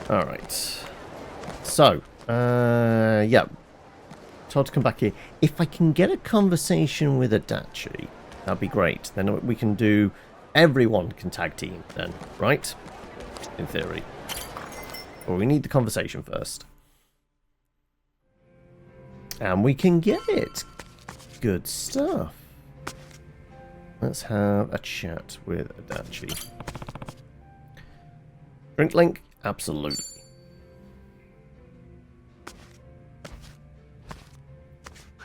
Alright. So, yeah. Told to come back here. If I can get a conversation with Adachi, that'd be great. Then we can do... Everyone can tag team then, right? In theory. Well, we need the conversation first. And we can get it. Good stuff. Let's have a chat with Adachi. Drink link? Absolutely.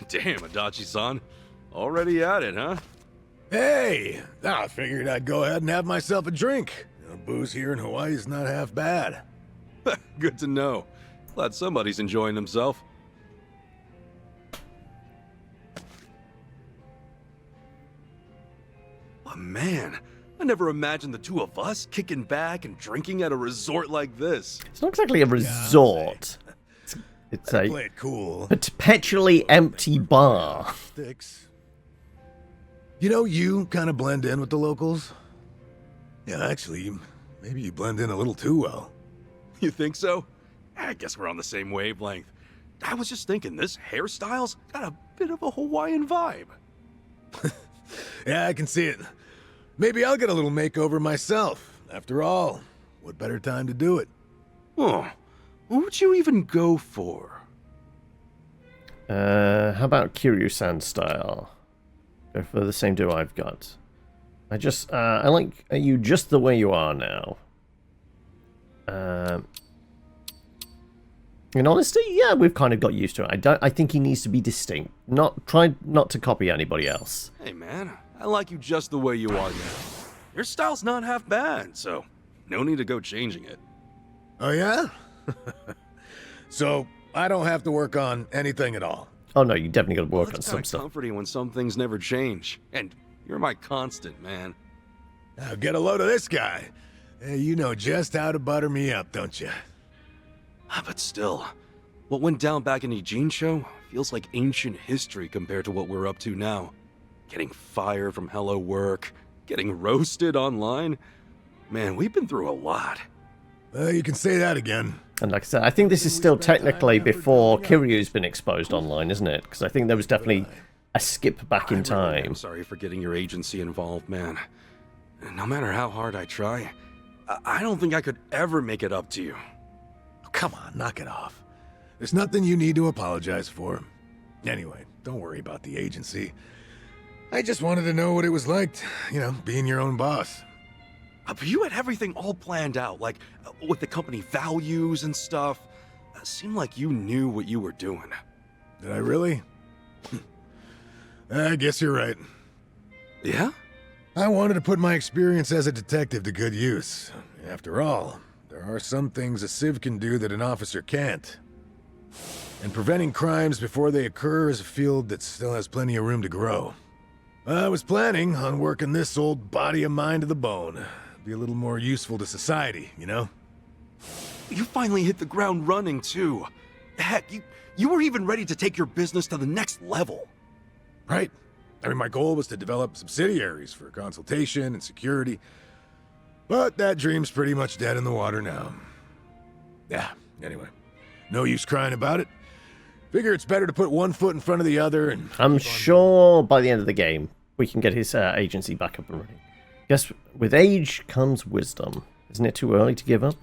Damn, Adachi-san. Already at it, huh? Hey! I figured I'd go ahead and have myself a drink. Booze here in Hawaii is not half bad. Good to know. Glad somebody's enjoying himself. Oh, man, I never imagined the two of us kicking back and drinking at a resort like this. It's not exactly a resort. It's a play it cool. Perpetually empty bar. Sticks. You know, you kind of blend in with the locals. Yeah, actually, maybe you blend in a little too well. You think so? I guess we're on the same wavelength. I was just thinking, this hairstyle's got a bit of a Hawaiian vibe. Yeah, I can see it. Maybe I'll get a little makeover myself. After all, what better time to do it? Oh, what would you even go for? How about Kiryu-san style? Go for the same duo I've got. I like you just the way you are now. In honesty, yeah, we've kind of got used to it. I think he needs to be distinct. Try not to copy anybody else. Hey man, I like you just the way you are now. Your style's not half bad, so no need to go changing it. Oh yeah? So, I don't have to work on anything at all. Oh no, you definitely got to work on some It's stuff. comforting when some things never change. And you're my constant, man. Now get a load of this guy. Hey, you know just how to butter me up, don't you? But still, what went down back in Ijincho feels like ancient history compared to what we're up to now. Getting fired from Hello Work, getting roasted online. Man, we've been through a lot. You can say that again. And like I said, I think this is still technically before Kiryu's been exposed online, isn't it? Because I think there was definitely a skip back in time. I'm sorry for getting your agency involved, man. No matter how hard I try, I don't think I could ever make it up to you. Oh, come on, knock it off. There's nothing you need to apologize for. Anyway, don't worry about the agency. I just wanted to know what it was like, being your own boss. But you had everything all planned out, like with the company values and stuff. It seemed like you knew what you were doing. Did I really? I guess you're right. Yeah? I wanted to put my experience as a detective to good use. After all, there are some things a civ can do that an officer can't. And preventing crimes before they occur is a field that still has plenty of room to grow. I was planning on working this old body of mine to the bone. Be a little more useful to society, you know? You finally hit the ground running, too. Heck, you were even ready to take your business to the next level. Right. I mean, my goal was to develop subsidiaries for consultation and security. But that dream's pretty much dead in the water now. Yeah, anyway. No use crying about it. Figure it's better to put one foot in front of the other and... I'm sure by the end of the game, we can get his agency back up and running. Guess with age comes wisdom. Isn't it too early to give up?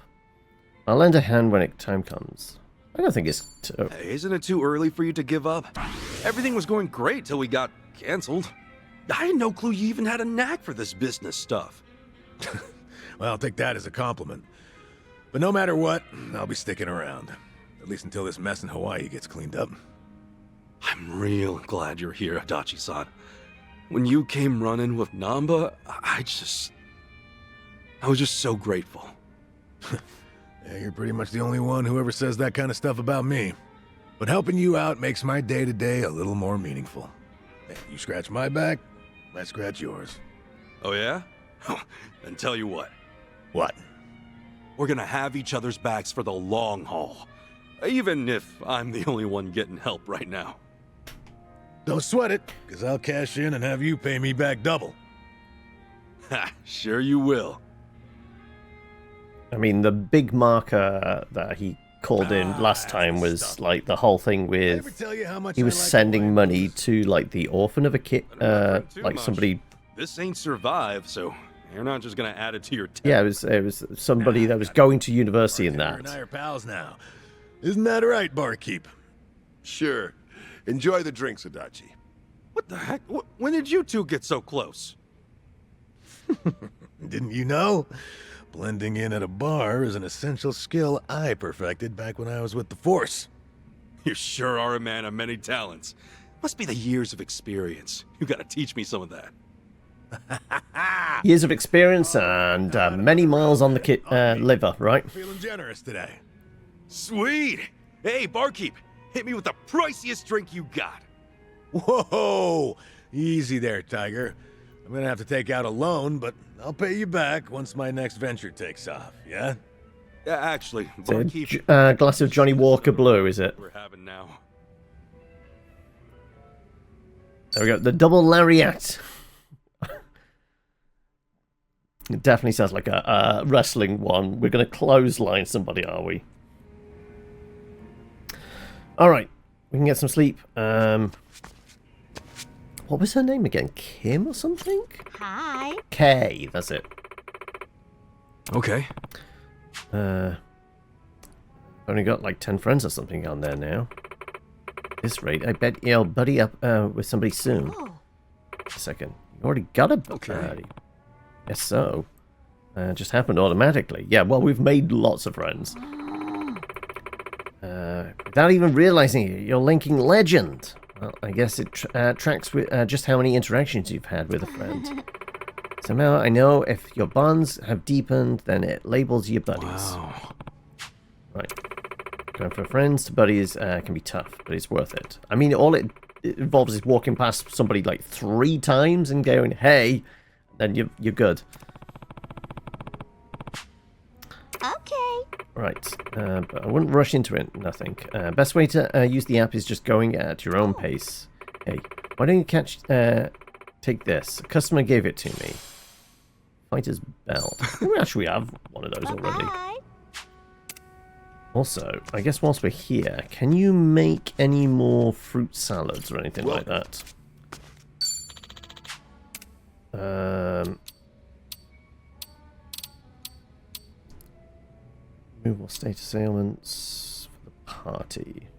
I'll lend a hand when time comes. I don't think it's too... Hey, isn't it too early for you to give up? Everything was going great till we got canceled. I had no clue you even had a knack for this business stuff. Well, I'll take that as a compliment. But no matter what, I'll be sticking around. At least until this mess in Hawaii gets cleaned up. I'm real glad you're here, Adachi-san. When you came running with Namba, I was just so grateful. Yeah, you're pretty much the only one who ever says that kind of stuff about me. But helping you out makes my day-to-day a little more meaningful. Hey, you scratch my back, I scratch yours. Oh yeah? Then tell you what. What? We're gonna have each other's backs for the long haul. Even if I'm the only one getting help right now. Don't sweat it, because I'll cash in and have you pay me back double. Ha, sure you will. I mean, the big marker that he called in last time was like the whole thing Ever with tell you how much he I was like sending wine money booze? to like the orphan of a kid, Not too like much. somebody. This ain't Survive, so you're not just gonna add it to your tab. Yeah, it was somebody Nah, that was got it. going to university in Bartender and I that. are pals now. Isn't that right, barkeep? Sure. Enjoy the drinks, Adachi. What the heck? When did you two get so close? Didn't you know? Blending in at a bar is an essential skill I perfected back when I was with the Force. You sure are a man of many talents. Must be the years of experience. You gotta teach me some of that. Years of experience and many miles on the liver, right? Feeling generous today. Sweet! Hey, barkeep, hit me with the priciest drink you got. Whoa! Easy there, Tiger. I'm gonna have to take out a loan, but I'll pay you back once my next venture takes off, yeah? Actually, So, barkeep... glass of Johnny Walker Blue, is it? We're having now. There we go. The double lariat. It definitely sounds like a wrestling one. We're going to clothesline somebody, are we? All right. We can get some sleep. What was her name again? Kim or something? Hi. Kay. That's it. Okay. Only got like 10 friends or something on there now. At this rate, I bet you'll buddy up with somebody soon. Oh. A second. You already got a Okay. buddy. Yes, so. Just happened automatically. Yeah, well, we've made lots of friends. Without even realizing it, you're linking legend. Well, I guess it tracks with just how many interactions you've had with a friend. Somehow I know if your bonds have deepened, then it labels you buddies. Wow. Right. Going from friends to buddies can be tough, but it's worth it. I mean, all it involves is walking past somebody like 3 times and going, hey, then you're good. Okay. Right, but I wouldn't rush into it, nothing. Best way to use the app is just going at your own pace. Hey, why don't you take this? A customer gave it to me. Fighter's belt. We actually have one of those already. Bye. Also, I guess whilst we're here, can you make any more fruit salads or anything like that? Removal status ailments for the party.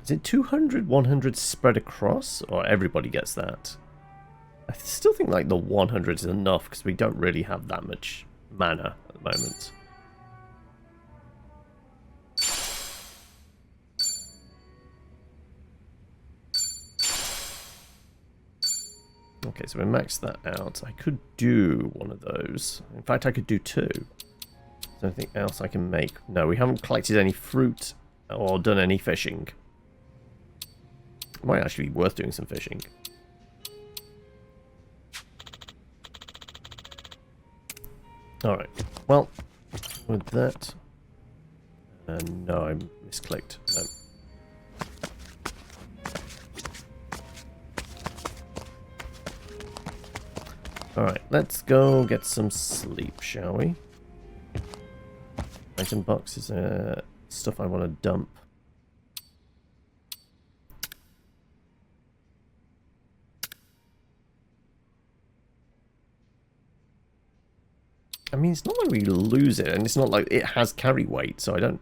Is it 200, 100 spread across, or everybody gets that? I still think like the 100 is enough because we don't really have that much mana at the moment. Okay, so we maxed that out. I could do one of those. In fact, I could do 2. Is there anything else I can make? No, we haven't collected any fruit or done any fishing. It might actually be worth doing some fishing. Alright, well, with that... no, I misclicked. No. Alright, let's go get some sleep, shall we? Item box is stuff I want to dump. I mean, it's not like we lose it, and it's not like it has carry weight, so I don't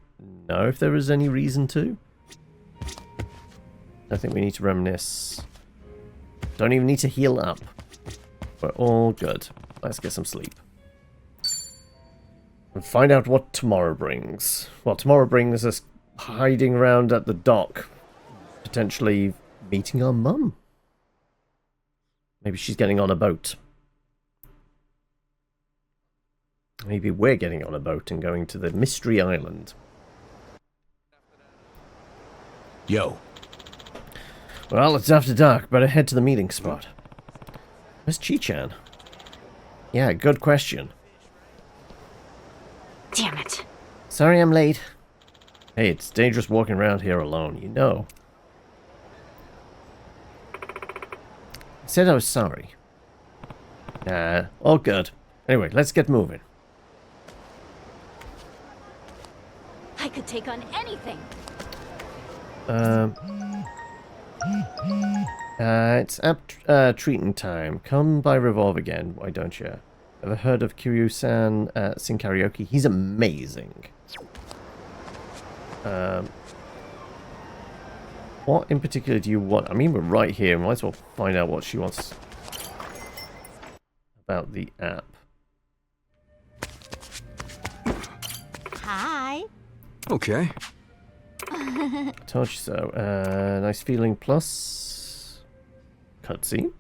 know if there is any reason to. I think we need to reminisce. Don't even need to heal up. We're all good. Let's get some sleep. And find out what tomorrow brings. Well, tomorrow brings us hiding around at the dock. Potentially meeting our mum. Maybe she's getting on a boat. Maybe we're getting on a boat and going to the Mystery Island. Yo. Well, it's after dark. Better head to the meeting spot. Where's Chi-chan? Yeah, good question. Damn it. Sorry I'm late. Hey, it's dangerous walking around here alone, you know. I said I was sorry. Nah, all good. Anyway, let's get moving. I could take on anything. It's app treating time. Come by Revolve again, why don't you? Ever heard of Kiryu-san sing karaoke? He's amazing. What in particular do you want? I mean, we're right here. We might as well find out what she wants about the app. Hi. Okay. Told you so. Nice feeling plus cutscene.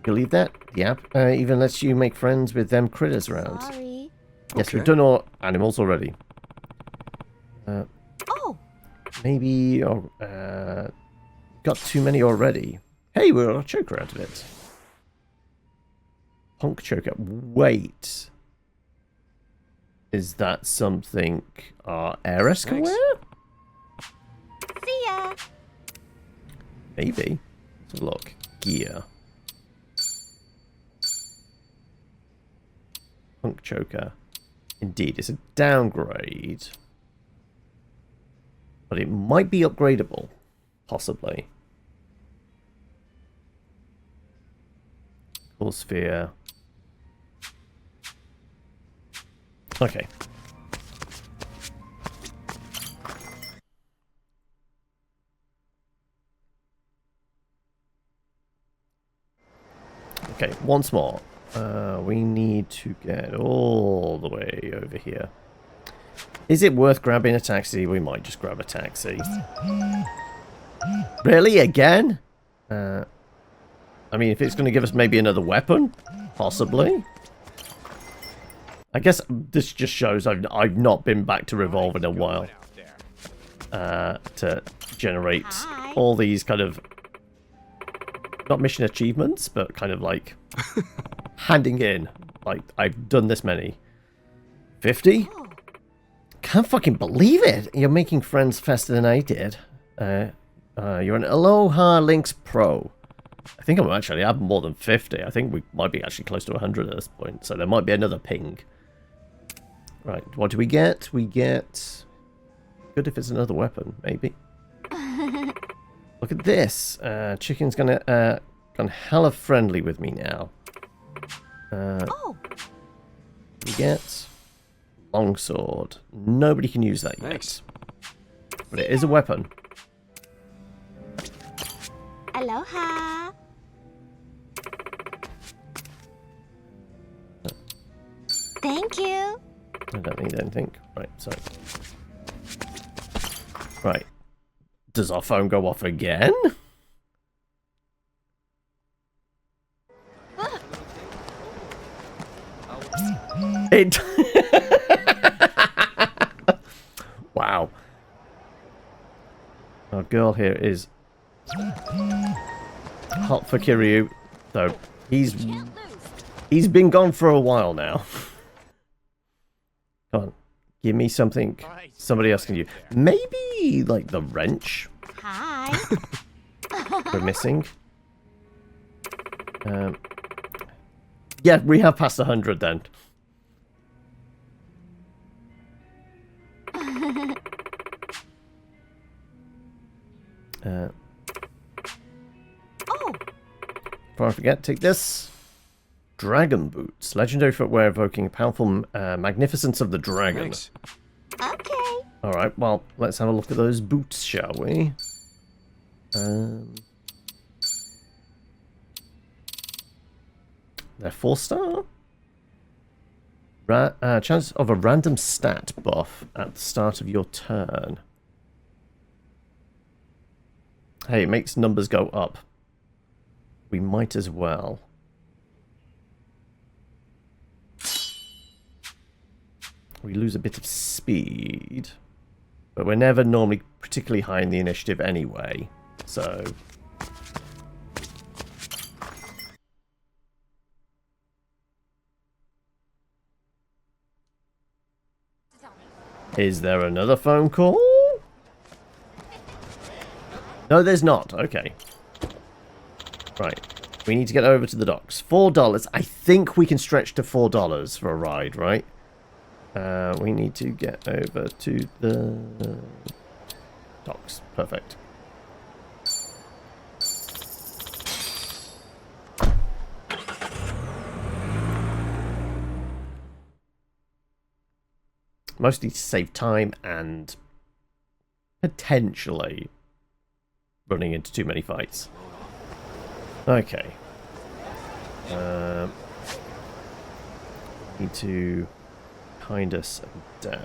Believe that? The app even lets you make friends with them critters around. Sorry. Yes, Okay. we've done all animals already. Oh, Maybe got too many already. Hey, we're a choker out of it. Punk choker. Wait. Is that something our heiress can Thanks. wear? see ya. Maybe. Let's have a look. Gear. Punk choker. Indeed, it's a downgrade. But it might be upgradable. Possibly. Cool sphere. Okay. Okay, once more. We need to get all the way over here. Is it worth grabbing a taxi? We might just grab a taxi. Really? Again? I mean, if it's going to give us maybe another weapon? Possibly. I guess this just shows I've not been back to Revolve in a while. To generate all these kind of... not mission achievements, but kind of like... handing in. Like, I've done this many. 50? Can't fucking believe it! You're making friends faster than I did. You're an Aloha Lynx Pro. I think I'm actually have more than 50. I think we might be actually close to 100 at this point. So there might be another ping. Right, what do we get? We get... good if it's another weapon, maybe. Look at this. Chicken's gone hella friendly with me now. Oh, We get... longsword. Nobody can use that yet. Thanks. But it is a weapon. aloha. Thank you. I don't need anything. Right, so... right. Does our phone go off again? It... wow. Our girl here is hot for Kiryu. So, he's been gone for a while now. Come on. Give me something somebody else can use. Maybe, like, the wrench Hi. we're missing. Yeah, we have passed 100 then. Oh, Before I forget, take this. Dragon boots. Legendary footwear evoking powerful magnificence of the dragon. Thanks. okay. Alright, well, let's have a look at those boots, shall we? They're 4-star? Chance of a random stat buff at the start of your turn. Hey, it makes numbers go up. We might as well. We lose a bit of speed. But we're never normally particularly high in the initiative anyway. So... Is there another phone call? No, there's not. Okay. Right. We need to get over to the docks. $4. I think we can stretch to $4 for a ride, right? We need to get over to the docks. Perfect. Mostly to save time and potentially running into too many fights. Okay. Need to kind us down.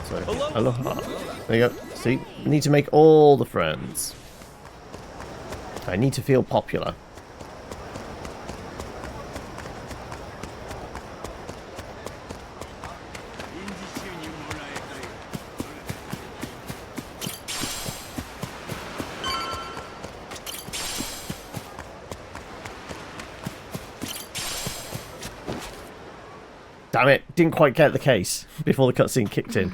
So, aloha. There you go. See, we need to make all the friends. I need to feel popular. Damn it, didn't quite get the case before the cutscene kicked in.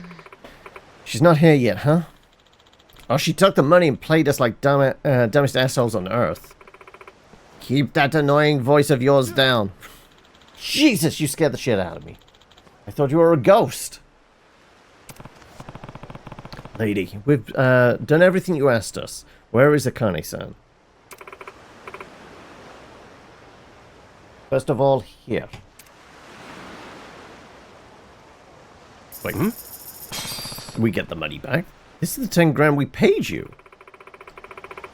She's not here yet, huh? Oh, she took the money and played us like dumbest assholes on Earth. Keep that annoying voice of yours down. Jesus, you scared the shit out of me. I thought you were a ghost. Lady, we've done everything you asked us. Where is Akane-san? First of all, here. Wait, we get the money back? This is the 10 grand we paid you.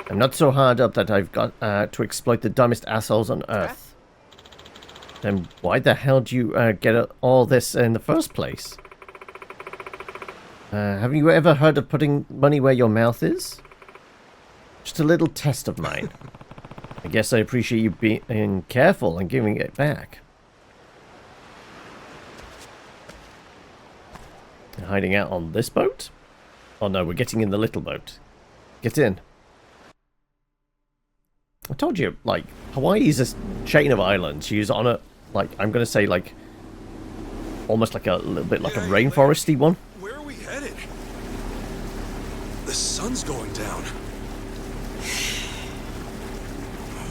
I'm not so hard up that I've got to exploit the dumbest assholes on Earth. Then why the hell do you get all this in the first place? Haven't you ever heard of putting money where your mouth is? Just a little test of mine. I guess I appreciate you being careful and giving it back. Hiding out on this boat? Oh no, we're getting in the little boat. Get in. I told you, like, Hawaii is a chain of islands. She's on a, like, I'm gonna say, like, almost like a little bit like a rainforesty one. Where are we headed? The sun's going down.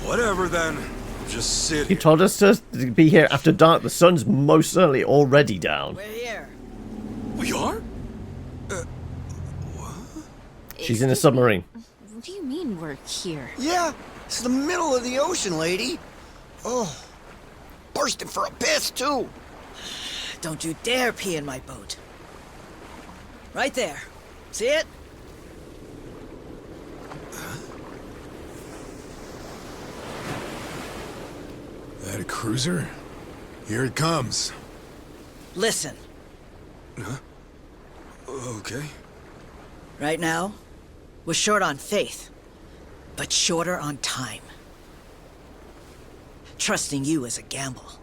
Whatever then. I'll just sit You here. told us to be here after dark. The sun's most certainly already down. We're here. We are? She's in a submarine. What do you mean we're here? Yeah, it's the middle of the ocean, lady. Oh, bursting for a piss, too. Don't you dare pee in my boat. Right there. See it? That a cruiser? Here it comes. Listen. Okay. Right now, we're short on faith, but shorter on time. Trusting you is a gamble.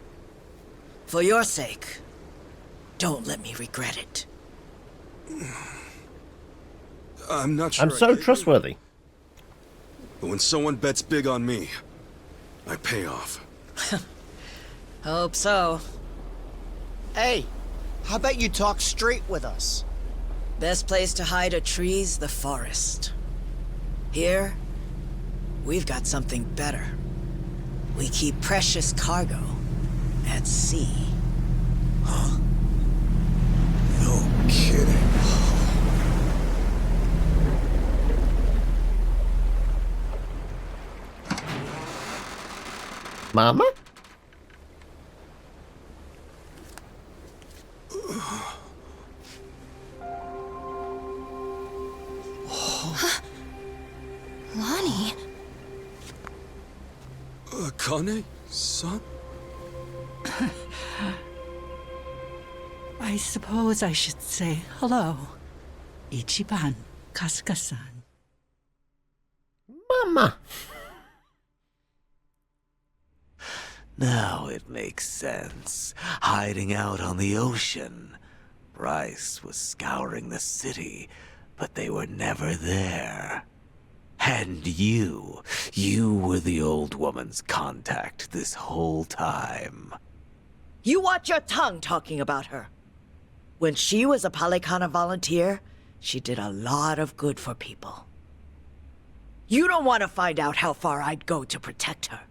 For your sake, don't let me regret it. I'm not sure. I'm so trustworthy. But when someone bets big on me, I pay off. Hope so. Hey, how about you talk straight with us? Best place to hide a tree's the forest. Here, we've got something better. We keep precious cargo at sea. Huh? No kidding. Mama? Lonnie? Akane-san? I suppose I should say hello. Ichiban Kasuga-san. Mama! Now it makes sense. Hiding out on the ocean. Bryce was scouring the city, but they were never there. And you were the old woman's contact this whole time. You watch your tongue talking about her. When she was a Palikana volunteer, she did a lot of good for people. You don't want to find out how far I'd go to protect her.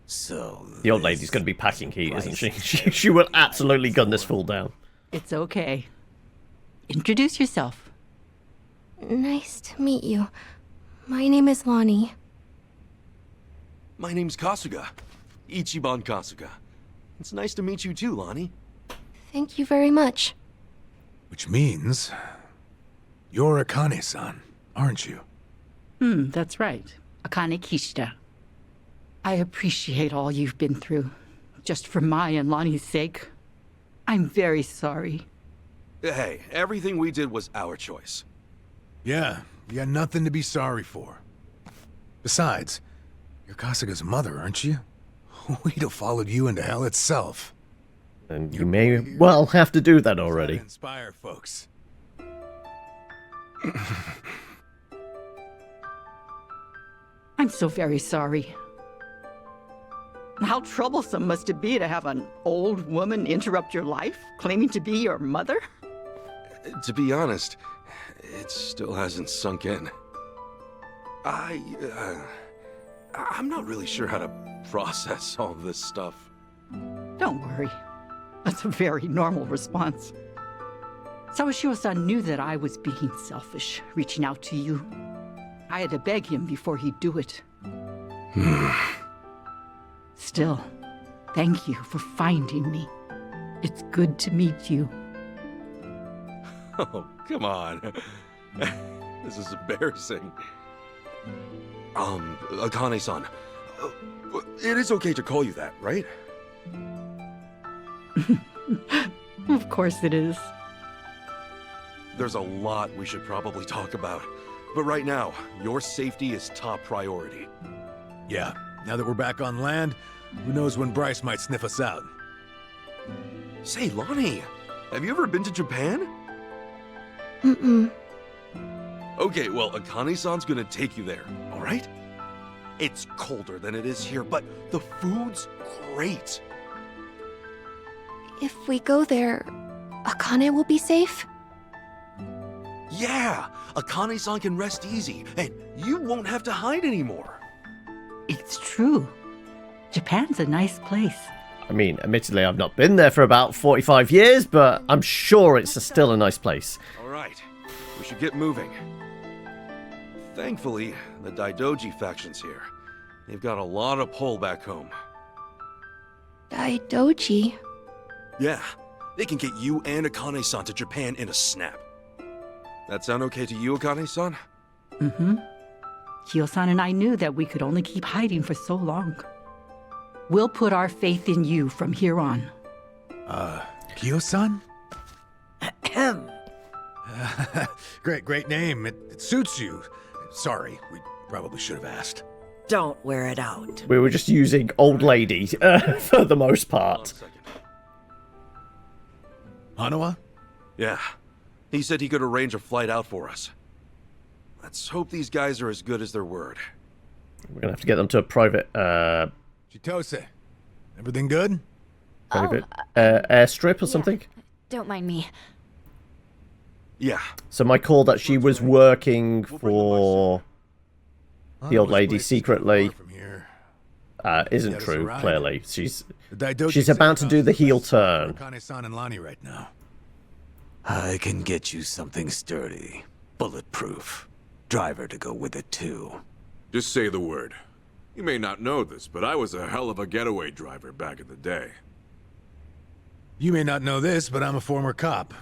So The old lady's going to be packing heat, isn't she? She will absolutely gun this fool down. It's okay. Introduce yourself. Nice to meet you. My name is Lonnie. My name's Kasuga. Ichiban Kasuga. It's nice to meet you too, Lonnie. Thank you very much. Which means... you're Akane-san, aren't you? That's right. Akane Kishida. I appreciate all you've been through. Just for my and Lonnie's sake. I'm very sorry. Hey, everything we did was our choice. Yeah, you got nothing to be sorry for. Besides, you're Kasuga's mother, aren't you? We'd have followed you into hell itself. And you may well have to do that already. Inspire folks. I'm so very sorry. How troublesome must it be to have an old woman interrupt your life, claiming to be your mother? To be honest, it still hasn't sunk in. I'm not really sure how to process all this stuff. Don't worry. That's a very normal response. Sawashiro-san knew that I was being selfish, reaching out to you. I had to beg him before he'd do it. Still, thank you for finding me. It's good to meet you. Oh, come on. This is embarrassing. Akane-san, it is okay to call you that, right? Of course it is. There's a lot we should probably talk about. But right now, your safety is top priority. Yeah, now that we're back on land, who knows when Bryce might sniff us out. Say, Lonnie, have you ever been to Japan? Mm-mm. Okay, well, Akane-san's gonna take you there, alright? It's colder than it is here, but the food's great. If we go there, Akane will be safe? Yeah, Akane-san can rest easy, and you won't have to hide anymore. It's true. Japan's a nice place. I mean, admittedly, I've not been there for about 45 years, but I'm sure it's still a nice place. Alright, we should get moving. Thankfully, the Daidoji faction's here. They've got a lot of pull back home. Daidoji? Yeah, they can get you and Akane-san to Japan in a snap. That sound okay to you, Akane-san? Mm-hmm. Kyo-san and I knew that we could only keep hiding for so long. We'll put our faith in you from here on. Kyo-san? Great name. It suits you. Sorry, we probably should have asked. Don't wear it out. We were just using old lady for the most part. Hanawa? Yeah, he said he could arrange a flight out for us. Let's hope these guys are as good as their word. We're gonna have to get them to a private, Chitose, everything good? private airstrip or something. Don't mind me. Yeah. So my call that she was working for the old lady secretly isn't true. Clearly, she's about to do the heel turn. Akane-san and Lonnie right now. I can get you something sturdy, bulletproof. Driver to go with it too. Just say the word. You may not know this, but I was a hell of a getaway driver back in the day. You may not know this, but I'm a former cop.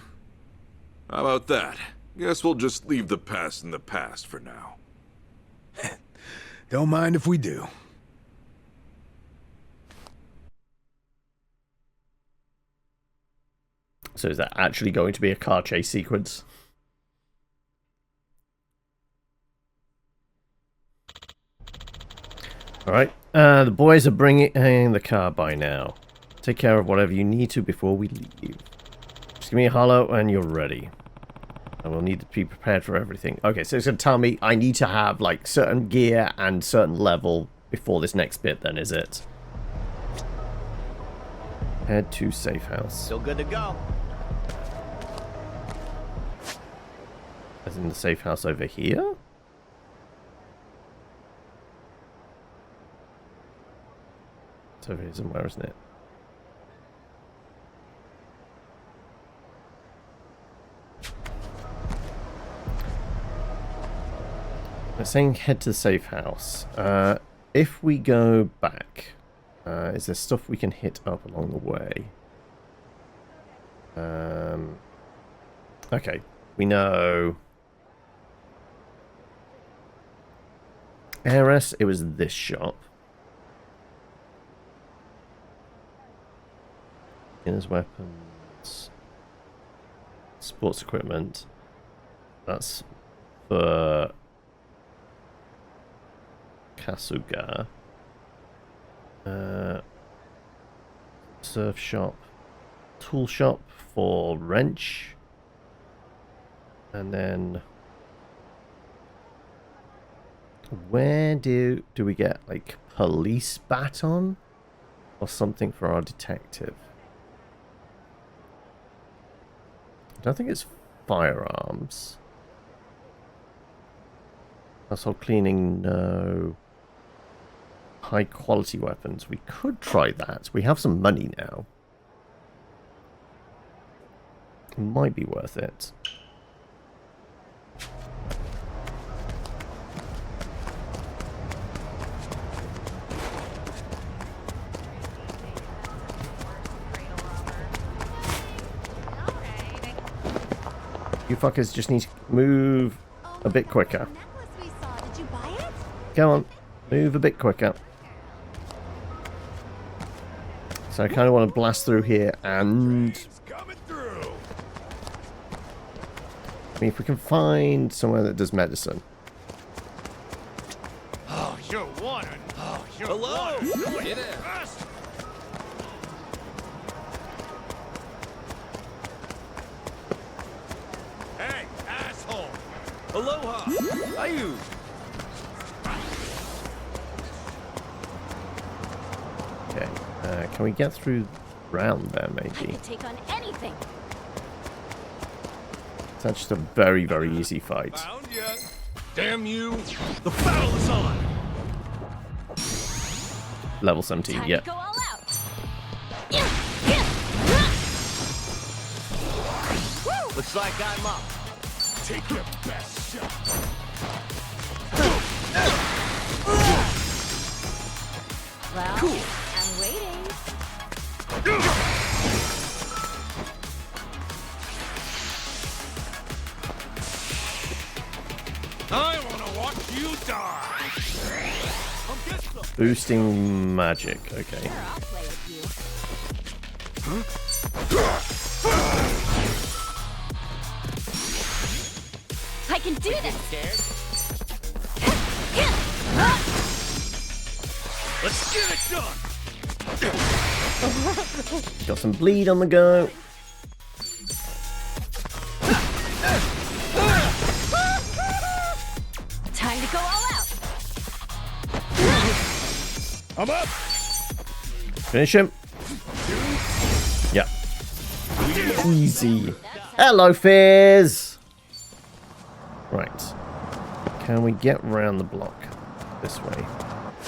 How about that? Guess we'll just leave the past in the past for now. Don't mind if we do. So is that actually going to be a car chase sequence? Alright, the boys are bringing the car by now. Take care of whatever you need to before we leave. Just give me a hollow and you're ready. I will need to be prepared for everything. Okay, so it's going to tell me I need to have, like, certain gear and certain level before this next bit then, is it? Head to safe house. Still good to go. As in the safe house over here? It's over here somewhere, isn't it? They're saying head to the safe house. If we go back, is there stuff we can hit up along the way? Okay, we know. Heiress, it was this shop. Beginner's weapons. Sports equipment. That's for Kasuga. Surf shop. Tool shop for wrench. And then where do we get like police baton or something for our detective? I don't think it's firearms. Household cleaning, no. High quality weapons. We could try that. We have some money now. It might be worth it. You fuckers just need to move a bit quicker. Come on, move a bit quicker. So I kind of want to blast through here and... I mean, if we can find somewhere that does medicine. Oh, you're water. Oh, you're Hello! water. Get in. Hey, asshole. Aloha! Ayu! Okay, can we get through round there, I maybe? could take on anything. That's just a very, very easy fight. Found ya. Damn you. The battle is on. Level 17, Time yeah. to go all out. Looks like I'm up. Take your best shot. Well, Cool. I'm waiting. I want to watch you die. Come get some. Boosting magic, okay. Sure, I'll play with you. I can do this. Scared? Let's get it done. Got some bleed on the go. Time to go all out. I'm up. Finish him. Yeah. Easy. Hello, Fizz. Right. Can we get round the block this way?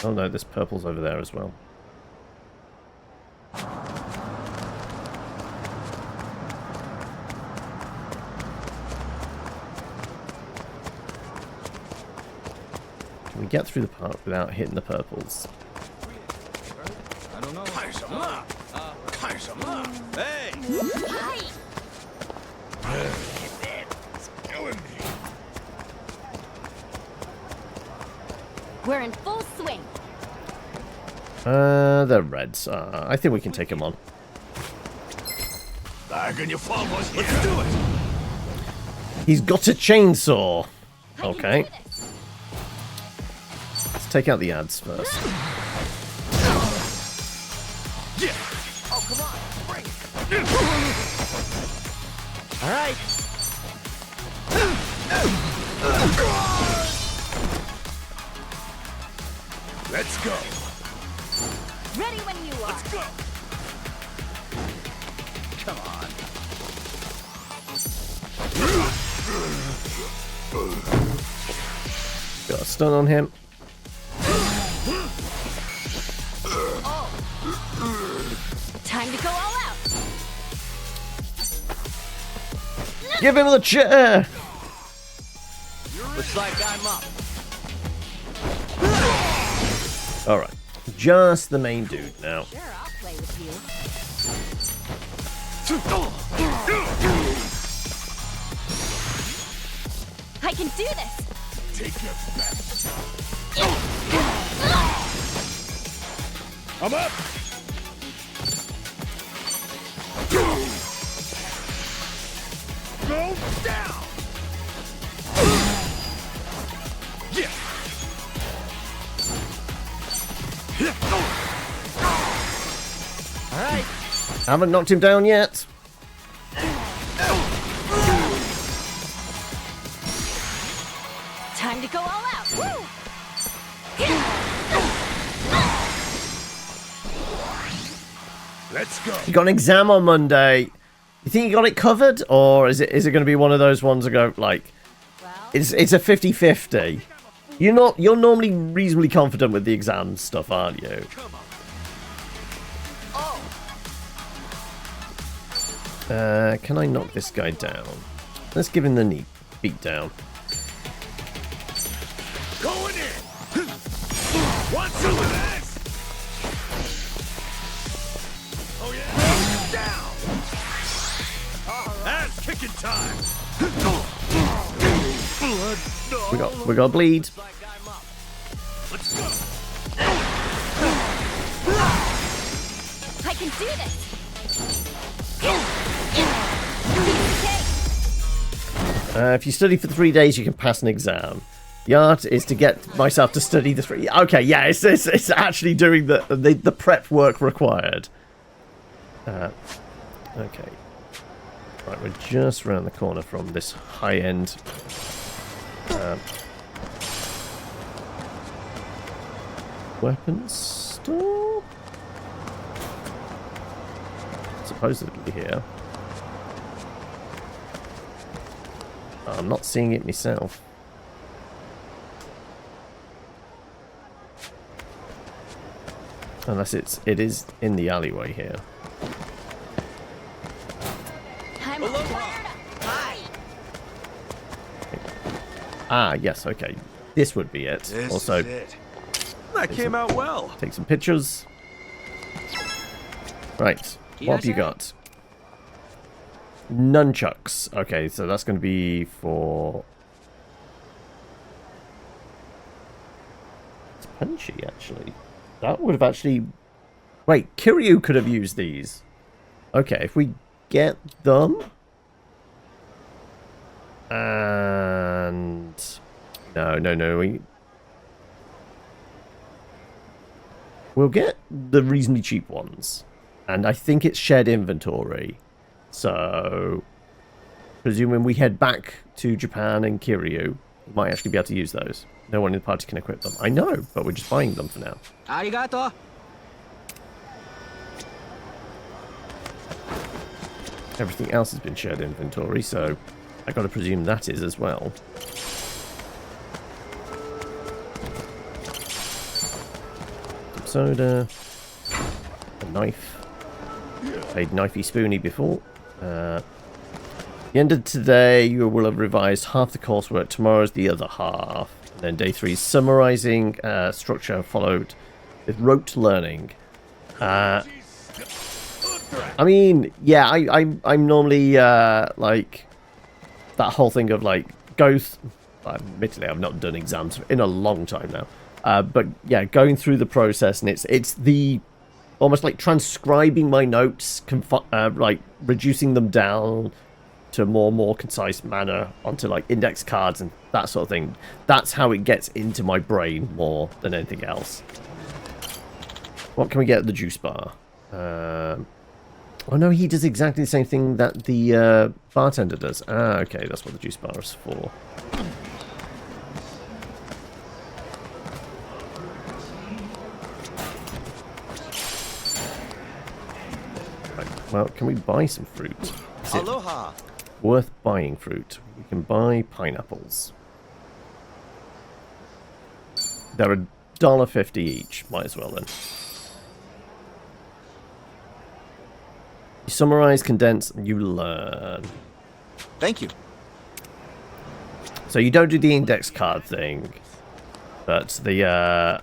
Oh no, this purple's over there as well. Can we get through the park without hitting the purples? I don't know. Kazuma. Kazuma. Hey! Hi. It's killing me. We're in full swing. They're reds. I think we can take them on. Back in your farm was here. Let's do it. He's got a chainsaw. I can Okay. do this. Let's take out the ads first. Yeah. Oh, come on. Bring it. All right. Let's go. Ready when you are. Let's go. Come on. Got a stun on him. Time to go all out. Give him the chair! Looks like I'm up. Alright. Just the main dude now. Sure, I'll play with you. I can do this. Take your back. I'm up. Go down. Yeah. All right. Haven't knocked him down yet. Time to go all out. Woo! Let's go. You got an exam on Monday. You think you got it covered? Or is it going to be one of those ones that go, like, it's a 50-50? You're normally reasonably confident with the exam stuff, aren't you? Can I knock this guy down? Let's give him the knee beat down. Going in. Want some of that? Oh yeah. Down. Ass kicking time. We got bleed. Let's go. I can do this. If you study for 3 days, you can pass an exam. The art is to get myself to study the 3. Okay, yeah, it's actually doing the prep work required. Okay. Right, we're just around the corner from this high-end weapons store. Supposedly here. I'm not seeing it myself. Unless it is in the alleyway here. I'm all fired up. Hi. Ah, yes, okay. This would be it. This Also, is it. That came out well. take some pictures. Right, what have you got? Nunchucks. Okay, so that's going to be for... It's punchy, actually. That would have actually... Wait, Kiryu could have used these. Okay, if we get them... And... No. We'll get the reasonably cheap ones. And I think it's shared inventory. So... Presuming we head back to Japan and Kiryu, we might actually be able to use those. No one in the party can equip them. I know, but we're just buying them for now. Arigato. Everything else has been shared inventory, so I gotta presume that is as well. Some soda. A knife. Played Knifey Spoony before. The end of today, you will have revised half the coursework. Tomorrow's the other half. And then day 3 is summarizing structure, followed with rote learning. I mean, yeah, I'm normally like that whole thing of like admittedly, I've not done exams in a long time now. But yeah, going through the process, and it's the almost like transcribing my notes, like reducing them down to a more concise manner onto like index cards and that sort of thing. That's how it gets into my brain more than anything else. What can we get at the juice bar? Oh no, he does exactly the same thing that the bartender does. Ah, okay, that's what the juice bar is for. Right, well, can we buy some fruit? Is it Aloha. worth buying fruit? We can buy pineapples. They're $1.50 each. Might as well then. You summarize, condense, and you learn. Thank you. So you don't do the index card thing, but the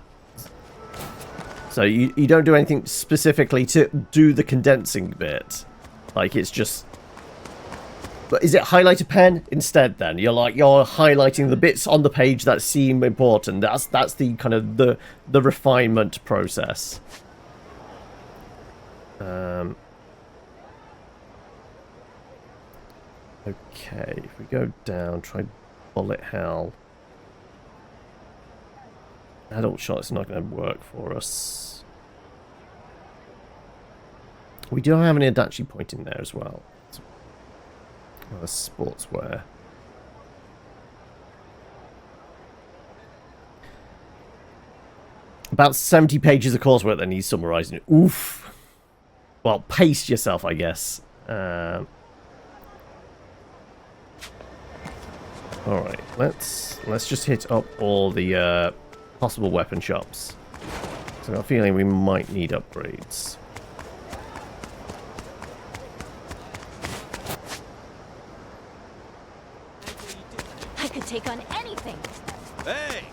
so you don't do anything specifically to do the condensing bit. Like it's just. But is it highlighter pen instead? Then you're highlighting the bits on the page that seem important. That's the kind of the refinement process. Okay, if we go down, try bullet hell. Adult shot is not going to work for us. We do have an Adachi point in there as well. Sportswear. About 70 pages of coursework that needs summarizing. Oof. Well, pace yourself, I guess. Alright, let's just hit up all the possible weapon shops. So I got a feeling we might need upgrades. I could take on anything. Hey!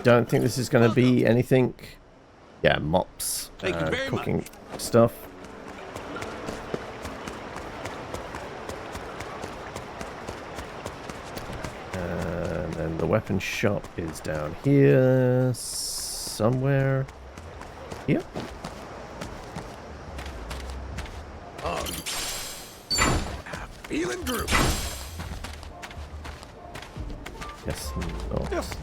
Don't think this is going to be anything. Yeah, mops, cooking stuff. And then the weapon shop is down here somewhere. Here. Feeling group. Yes, not.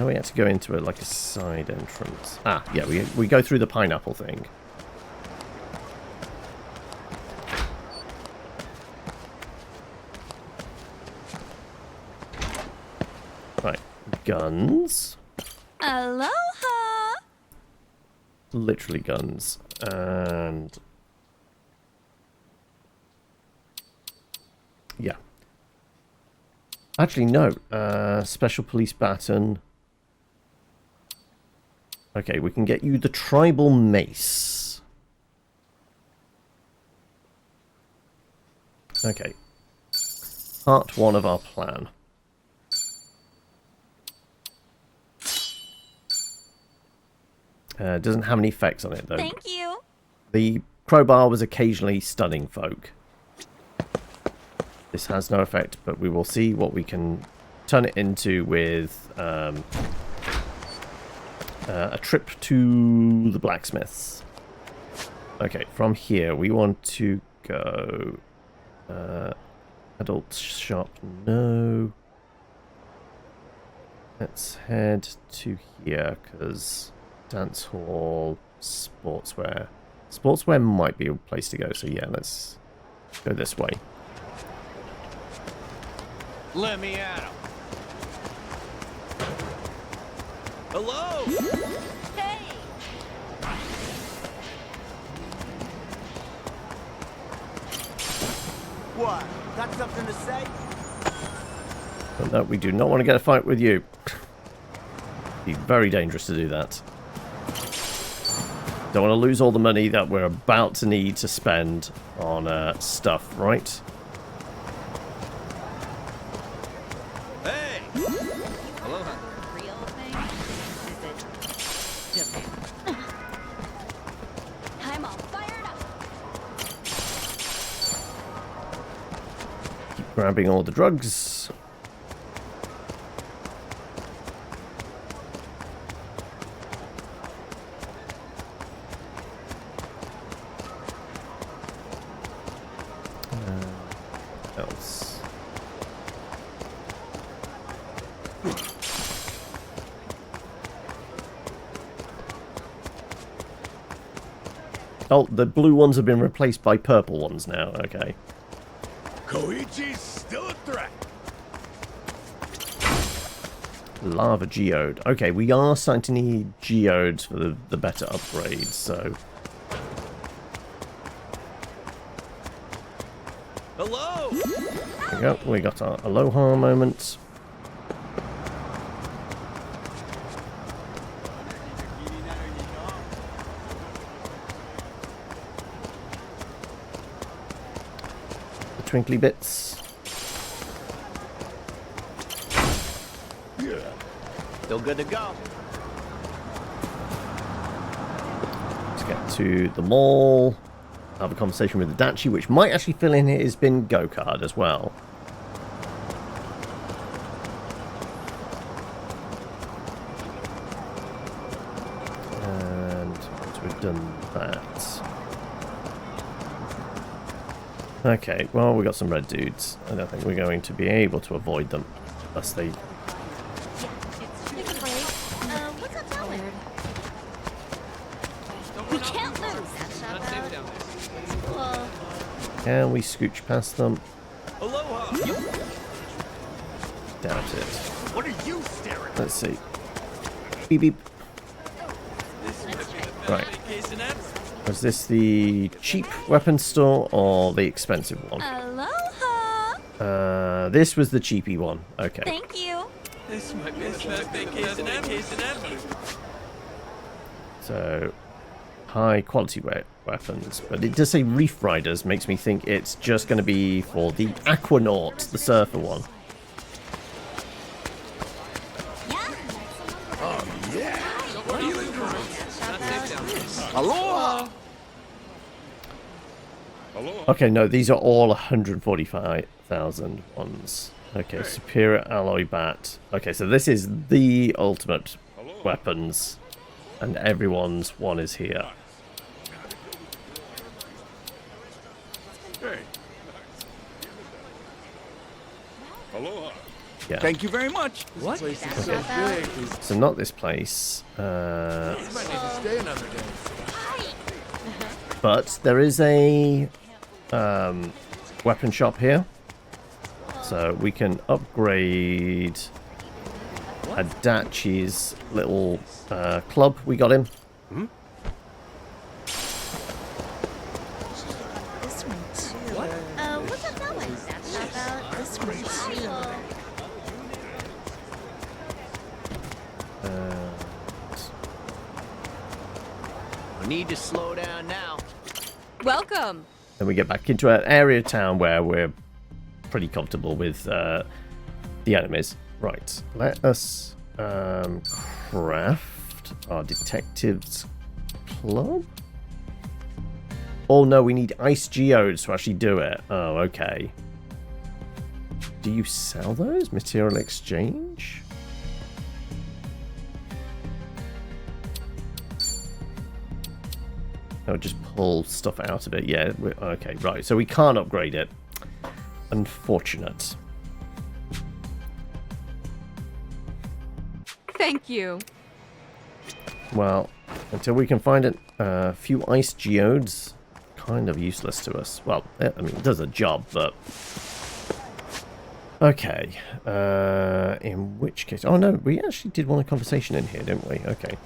Oh, we had to go into it like a side entrance. Ah, yeah, we go through the pineapple thing. Right, guns. Aloha! Literally guns. And... yeah. Actually, no. Special police baton. Okay, we can get you the tribal mace. Okay. Part 1 of our plan. Doesn't have any effects on it, though. Thank you. The crowbar was occasionally stunning folk. This has no effect, but we will see what we can turn it into with a trip to the blacksmiths. Okay, from here we want to go adult shop, no. Let's head to here, because dance hall, sportswear. Sportswear might be a place to go, so yeah, let's go this way. Let me at him. Hello! Hey! What? Got something to say? But no, we do not want to get a fight with you. Be very dangerous to do that. Don't want to lose all the money that we're about to need to spend on stuff, right? Hey! Aloha. Real thing? Is it Japan? I'm all fired up. Keep grabbing all the drugs. Else. Oh, the blue ones have been replaced by purple ones now. Okay. Koichi's still a threat. Lava geode. Okay, we are starting to need geodes for the better upgrades, so... Hello! There we go. We got our aloha moment. The twinkly bits. Still good to go. Let's get to the mall. Have a conversation with the Dachi, which might actually fill in his bingo card as well. And once we've done that... Okay, well, we got some red dudes. I don't think we're going to be able to avoid them. Unless they... What's up, Howard? We can't lose. Can we scooch past them? Aloha! Doubt it. What are you staring at? Let's see. Beep beep. Right. Was this the cheap weapons store or the expensive one? Aloha! This was the cheapy one. Okay. Thank you. This might be the best vacation ever. So, high quality weapons. But it does say Reef Riders, makes me think it's just going to be for the Aquanaut, the surfer one. Aloha! Okay, no, these are all 145,000 ones. Okay, Superior Alloy Bat. Okay, so this is the ultimate weapons. And everyone's one is here. Hey. Aloha. Yeah. Thank you very much. What? So not this place. But there is a weapon shop here. So we can upgrade Adachi's little club. We got him. Hmm? This one too. What? What's up that one? How about this one too? We need to slow down now. Welcome. Then we get back into an area town where we're pretty comfortable with the enemies. Right, let us craft our detectives club. Oh no, we need ice geodes to actually do it. Oh, okay. Do you sell those? Material exchange? No, just pull stuff out of it. Yeah, okay, right. So we can't upgrade it. Unfortunate. Thank you. Well, until we can find a few ice geodes, kind of useless to us. Well, I mean, it does a job, but... Okay. In which case... Oh, no, we actually did want a conversation in here, didn't we? Okay.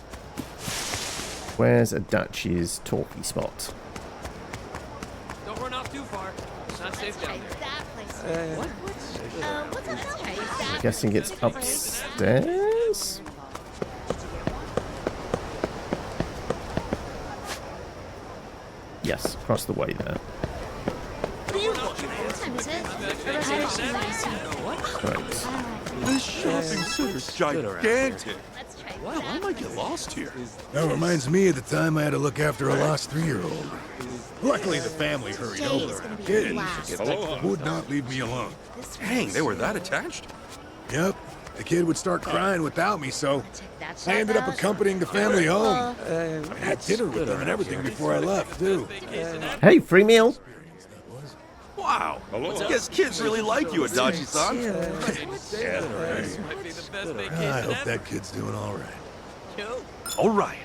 Where's Adachi's talkie spot? Don't run off too far. It's not safe down there. What's up that way? I'm guessing it's upstairs? Yes, across the way there. What time is it? A reservation Right. This shopping center's gigantic. Let's try Wow, I might get lost here. That reminds me of the time I had to look after a lost 3-year-old. Luckily, the family hurried over. Kids would not leave me alone. Dang, they were that attached? Yep. The kid would start crying without me, so I ended up accompanying the family home. I had dinner with them and everything before I left, too. Hey, free meal! Wow. I guess kids really like you, Adachi-san. I hope that kid's doing all right. All right.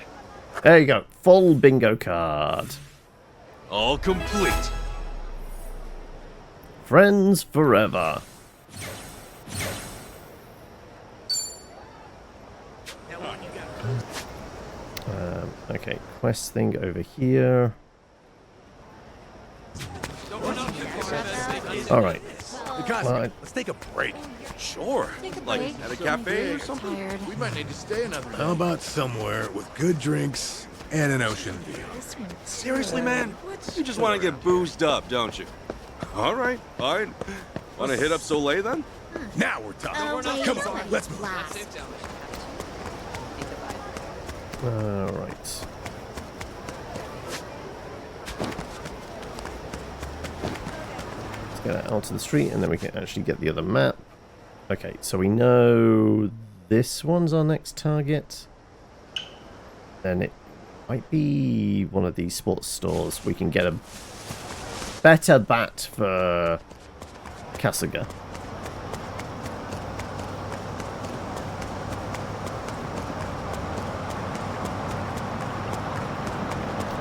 There you go. Full bingo card. All complete. Friends forever. Okay, quest thing over here. All right. Well, let's take a break. Sure. Like at a cafe or something. We might need to stay another How about somewhere with good drinks and an ocean view? Seriously, man? You just want to get boozed up, don't you? All right, fine. Want to hit up Soleil then? Now we're talking. Come on, let's move. all right. Let's get it out to the street, and then we can actually get the other map. Okay, so we know this one's our next target. Then it might be one of these sports stores. We can get a better bat for Kasuga.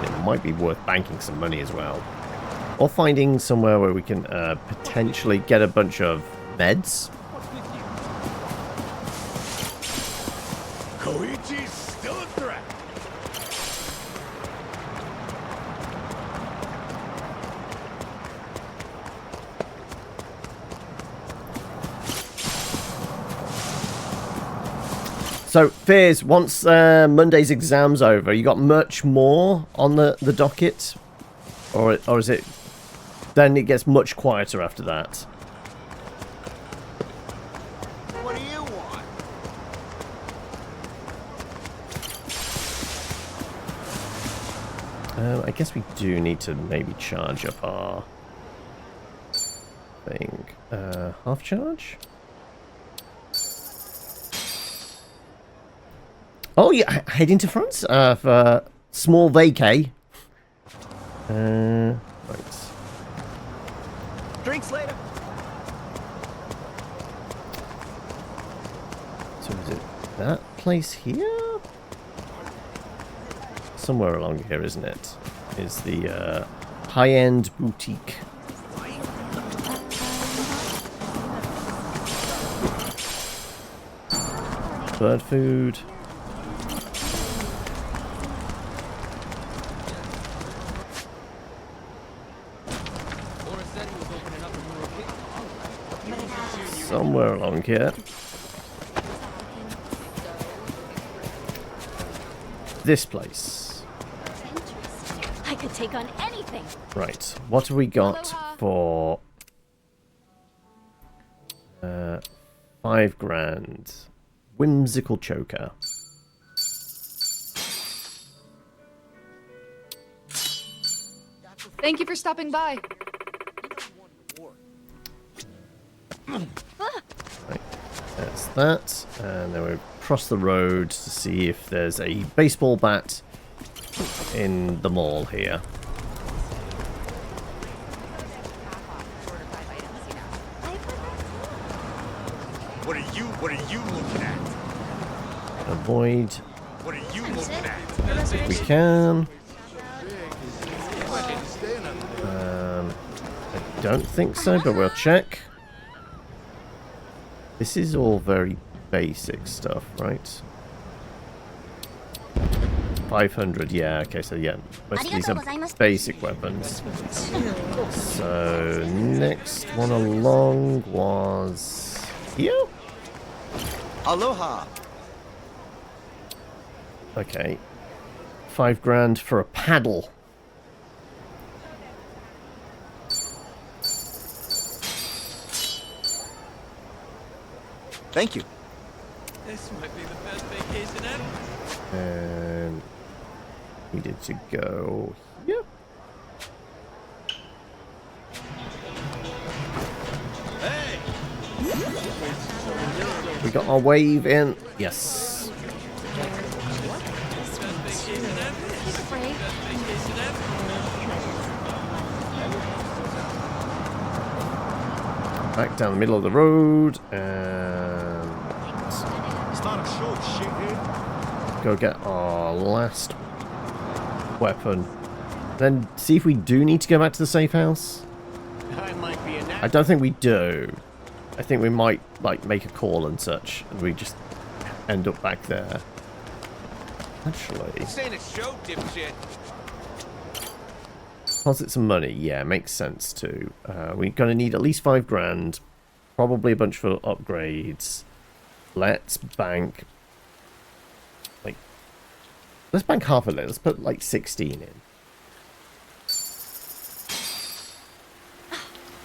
It might be worth banking some money as well. Or finding somewhere where we can potentially get a bunch of meds. Koichi's still a threat. So, Fears, once Monday's exam's over, you got much more on the docket? Or is it... Then it gets much quieter after that? What do you want? I guess we do need to maybe charge up our thing. Half charge? Oh yeah, heading to France for small vacay. Right. Drinks later. So is it that place here? Somewhere along here, isn't it? Is the high-end boutique. Bird food. Somewhere along here. This place. I could take on anything. Right. What have we got for 5 grand? Whimsical choker. Thank you for stopping by. Right, that's that. And then we cross the road to see if there's a baseball bat in the mall here. What are you looking at? Avoid. What are you looking at? If we can. I don't think so, but we'll check. This is all very basic stuff, right? 500, yeah, okay, so yeah, most of these are basic weapons. So, next one along was here? Aloha. Okay. 5 grand for a paddle. Thank you. This might be the best vacation ever. And needed to go here. Hey! We got our wave in. Yes. Back down the middle of the road and go get our last weapon Then see if we do need to go back to the safe house. I might be a I don't think we do. I think we might, like, make a call and such, and we just end up back there. Actually... This ain't a show, dipshit. Deposit some money. Yeah, makes sense too. We're going to need at least 5 grand. Probably a bunch for upgrades. Let's bank... Like... Let's bank half of it. Let's put, like, 16 in.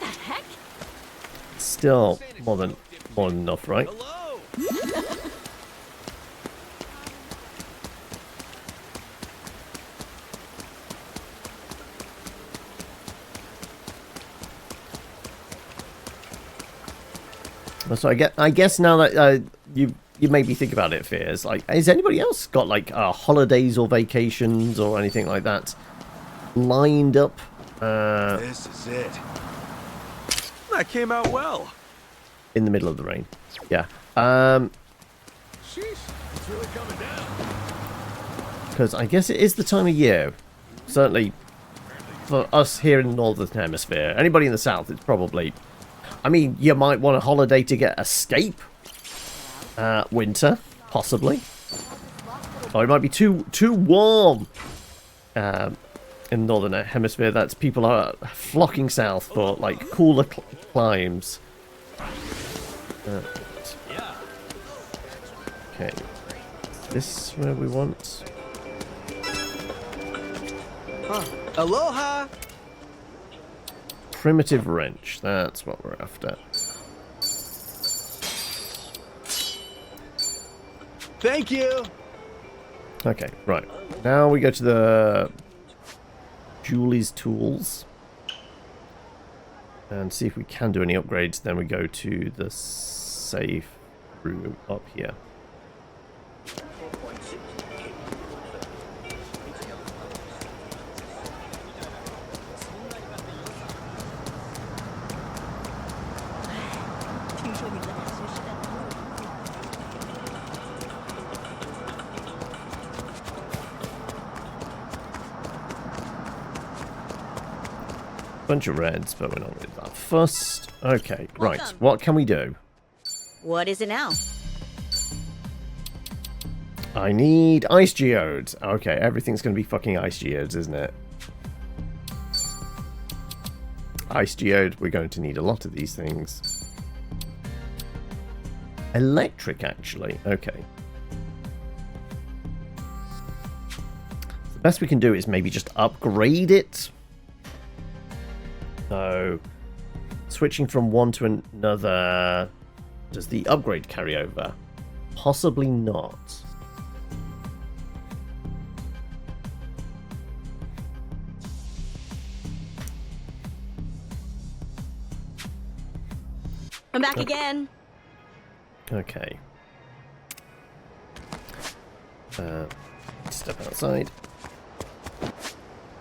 The heck? Still more than enough, right? So I guess now that you maybe think about it, Fears, like, has anybody else got like holidays or vacations or anything like that lined up? This is it. That came out well. In the middle of the rain. Yeah. Sheesh, it's really coming down. Because I guess it is the time of year. Certainly for us here in the Northern Hemisphere. Anybody in the South, it's probably... I mean, you might want a holiday to get escape. Winter, possibly. Or it might be too warm. In the Northern Hemisphere, that's people are flocking south for, like, cooler climes. Okay. Is this where we want? Aloha! Primitive wrench. That's what we're after. Thank you! Okay, right. Now we go to the Julie's Tools. And see if we can do any upgrades. Then we go to the safe room up here. Bunch of reds, but we're not really that fussed. Okay, right. What can we do? What is it now? I need ice geodes. Okay, everything's going to be fucking ice geodes, isn't it? Ice geode, we're going to need a lot of these things. Electric, actually. Okay. The best we can do is maybe just upgrade it. So, switching from one to another, does the upgrade carry over? Possibly not. I'm back again. Okay. Step outside.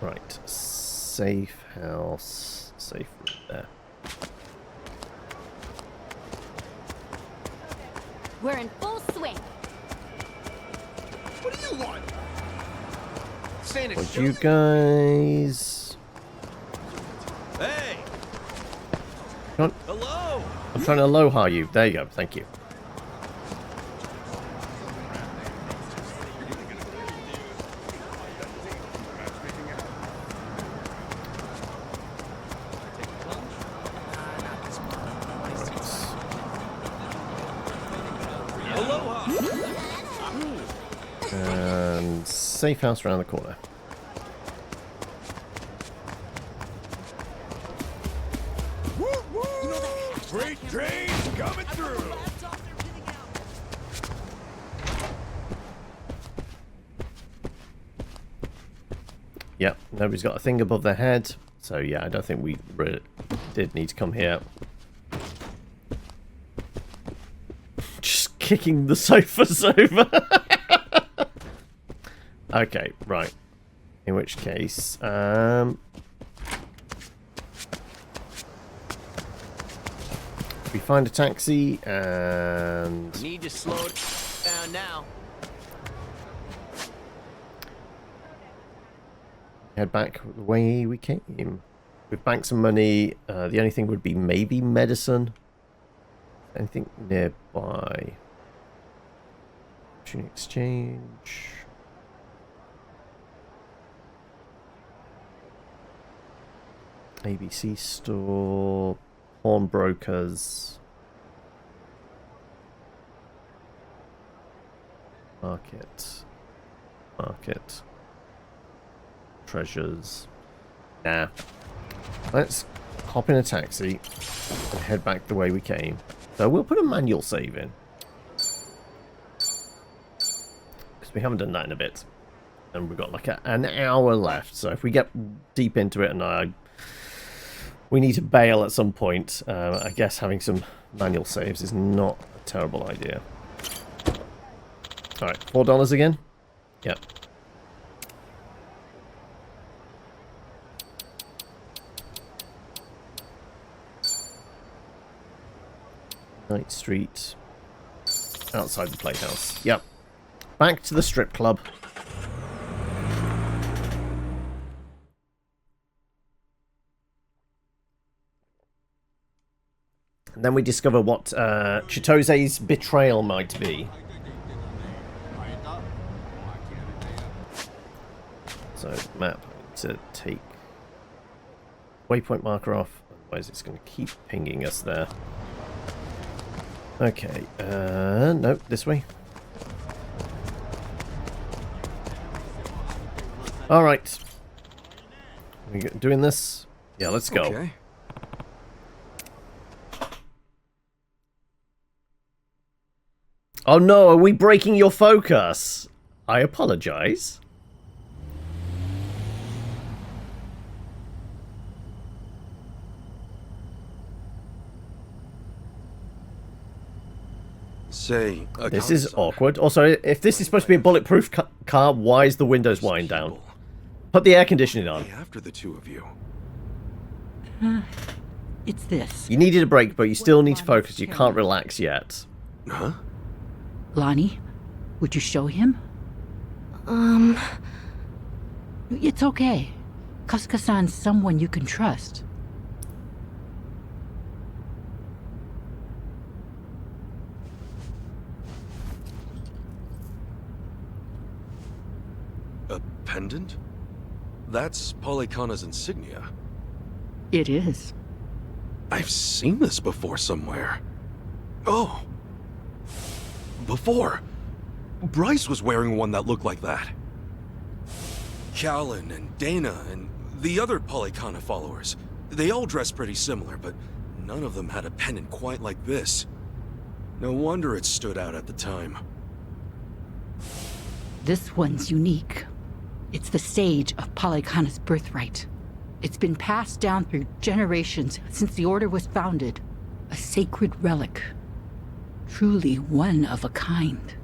Right. Safe house. Safe room there. We're in full swing. What do you want? Saying Would you guys... Hey! Hello! I'm trying to aloha you. There you go. Thank you. And safe house around the corner. Freight train coming through. Yep, nobody's got a thing above their head. So yeah, I don't think we did need to come here. Just kicking the sofas over. Okay, right. In which case, we find a taxi and... Need to slow it down now. head back the way we came. We've banked some money. The only thing would be maybe medicine. Anything nearby? Option exchange. ABC store. Pawnbrokers. Market. Treasures. Nah. Let's hop in a taxi and head back the way we came. So we'll put a manual save in. Because we haven't done that in a bit. And we've got like an hour left. So if we get deep into it and we need to bail at some point, I guess having some manual saves is not a terrible idea. Alright, $4 again? Yep. Night Street. Outside the playhouse. Yep. Back to the strip club. And then we discover what Chitose's betrayal might be. So, map, I need to take waypoint marker off, otherwise it's going to keep pinging us there. Okay, nope, this way. Alright. We doing this? Yeah, let's go. Okay. Oh no, are we breaking your focus? I apologize. Say, this is awkward. Also, if this is supposed to be a bulletproof car, why is the windows wind down? Put the air conditioning on. After the two of you. It's this. You needed a break, but you still need to focus. You can't relax yet. Huh? Lonnie, would you show him? It's okay. Kasuga-san's someone you can trust. A pendant? That's Polykhana's insignia. It is. I've seen this before somewhere. Oh! Before, Bryce was wearing one that looked like that. Callan and Dana and the other Polykhana followers, they all dressed pretty similar, but none of them had a pendant quite like this. No wonder it stood out at the time. This one's unique. It's the sage of Polykhana's birthright. It's been passed down through generations since the Order was founded. A sacred relic. Truly one of a kind.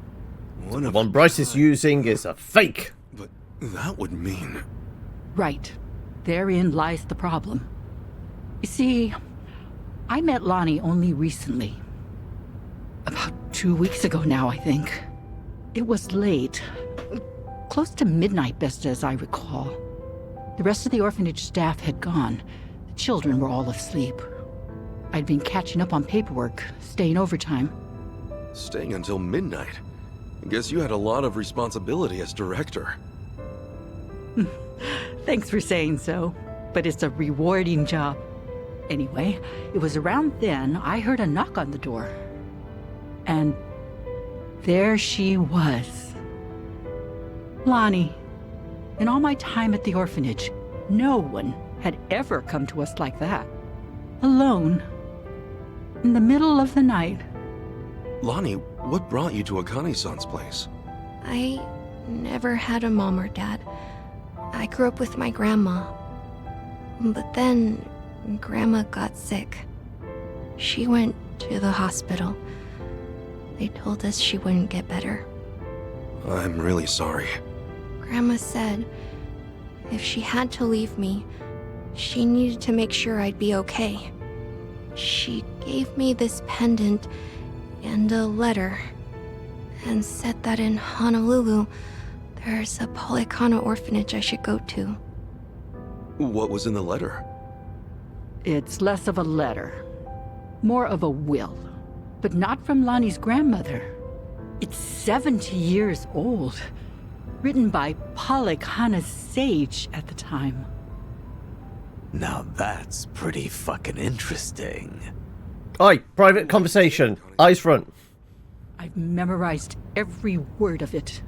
The one Bryce is using is a fake. But that would mean... Right. Therein lies the problem. You see, I met Lonnie only recently. About 2 weeks ago now, I think. It was late. Close to midnight, best as I recall. The rest of the orphanage staff had gone. The children were all asleep. I'd been catching up on paperwork, staying overtime. Staying until midnight? I guess you had a lot of responsibility as director. Thanks for saying so, but it's a rewarding job. Anyway, it was around then I heard a knock on the door. And there she was. Lonnie. In all my time at the orphanage, no one had ever come to us like that. Alone. In the middle of the night. Lonnie, what brought you to Akane-san's place? I never had a mom or dad. I grew up with my grandma. But then, Grandma got sick. She went to the hospital. They told us she wouldn't get better. I'm really sorry. Grandma said if she had to leave me, she needed to make sure I'd be okay. She gave me this pendant and a letter, and said that in Honolulu, there's a Polykhana orphanage I should go to. What was in the letter? It's less of a letter, more of a will, but not from Lonnie's grandmother. It's 70 years old, written by Polykhana's sage at the time. Now that's pretty fucking interesting. Oi, private conversation. Eyes front. I've memorized every word of it.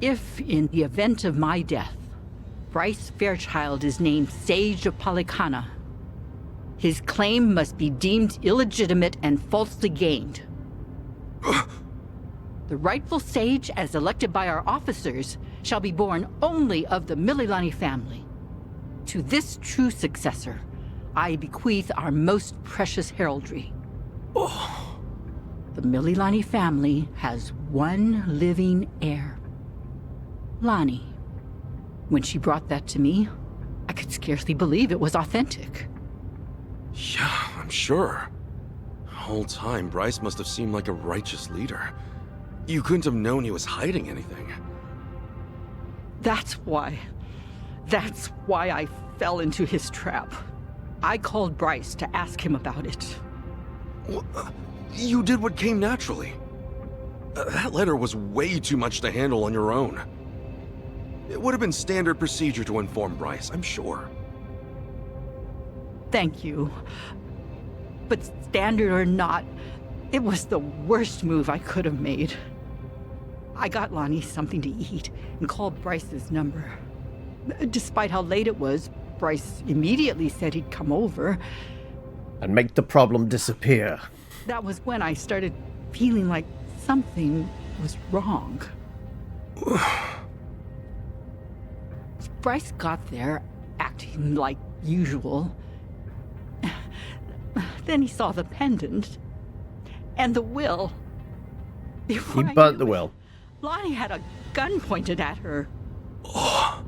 If, in the event of my death, Bryce Fairchild is named Sage of Polykhana, his claim must be deemed illegitimate and falsely gained. The rightful sage, as elected by our officers, shall be born only of the Mililani family. To this true successor, I bequeath our most precious heraldry. The Mililani family has one living heir. Lonnie. When she brought that to me, I could scarcely believe it was authentic. Yeah, I'm sure. The whole time, Bryce must have seemed like a righteous leader. You couldn't have known he was hiding anything. That's why I fell into his trap. I called Bryce to ask him about it. Well, you did what came naturally. That letter was way too much to handle on your own. It would have been standard procedure to inform Bryce, I'm sure. Thank you. But standard or not, it was the worst move I could have made. I got Lonnie something to eat and called Bryce's number. Despite how late it was, Bryce immediately said he'd come over. And make the problem disappear. That was when I started feeling like something was wrong. Bryce got there, acting like usual. Then he saw the pendant and the will. He burnt the will. Lonnie had a gun pointed at her. All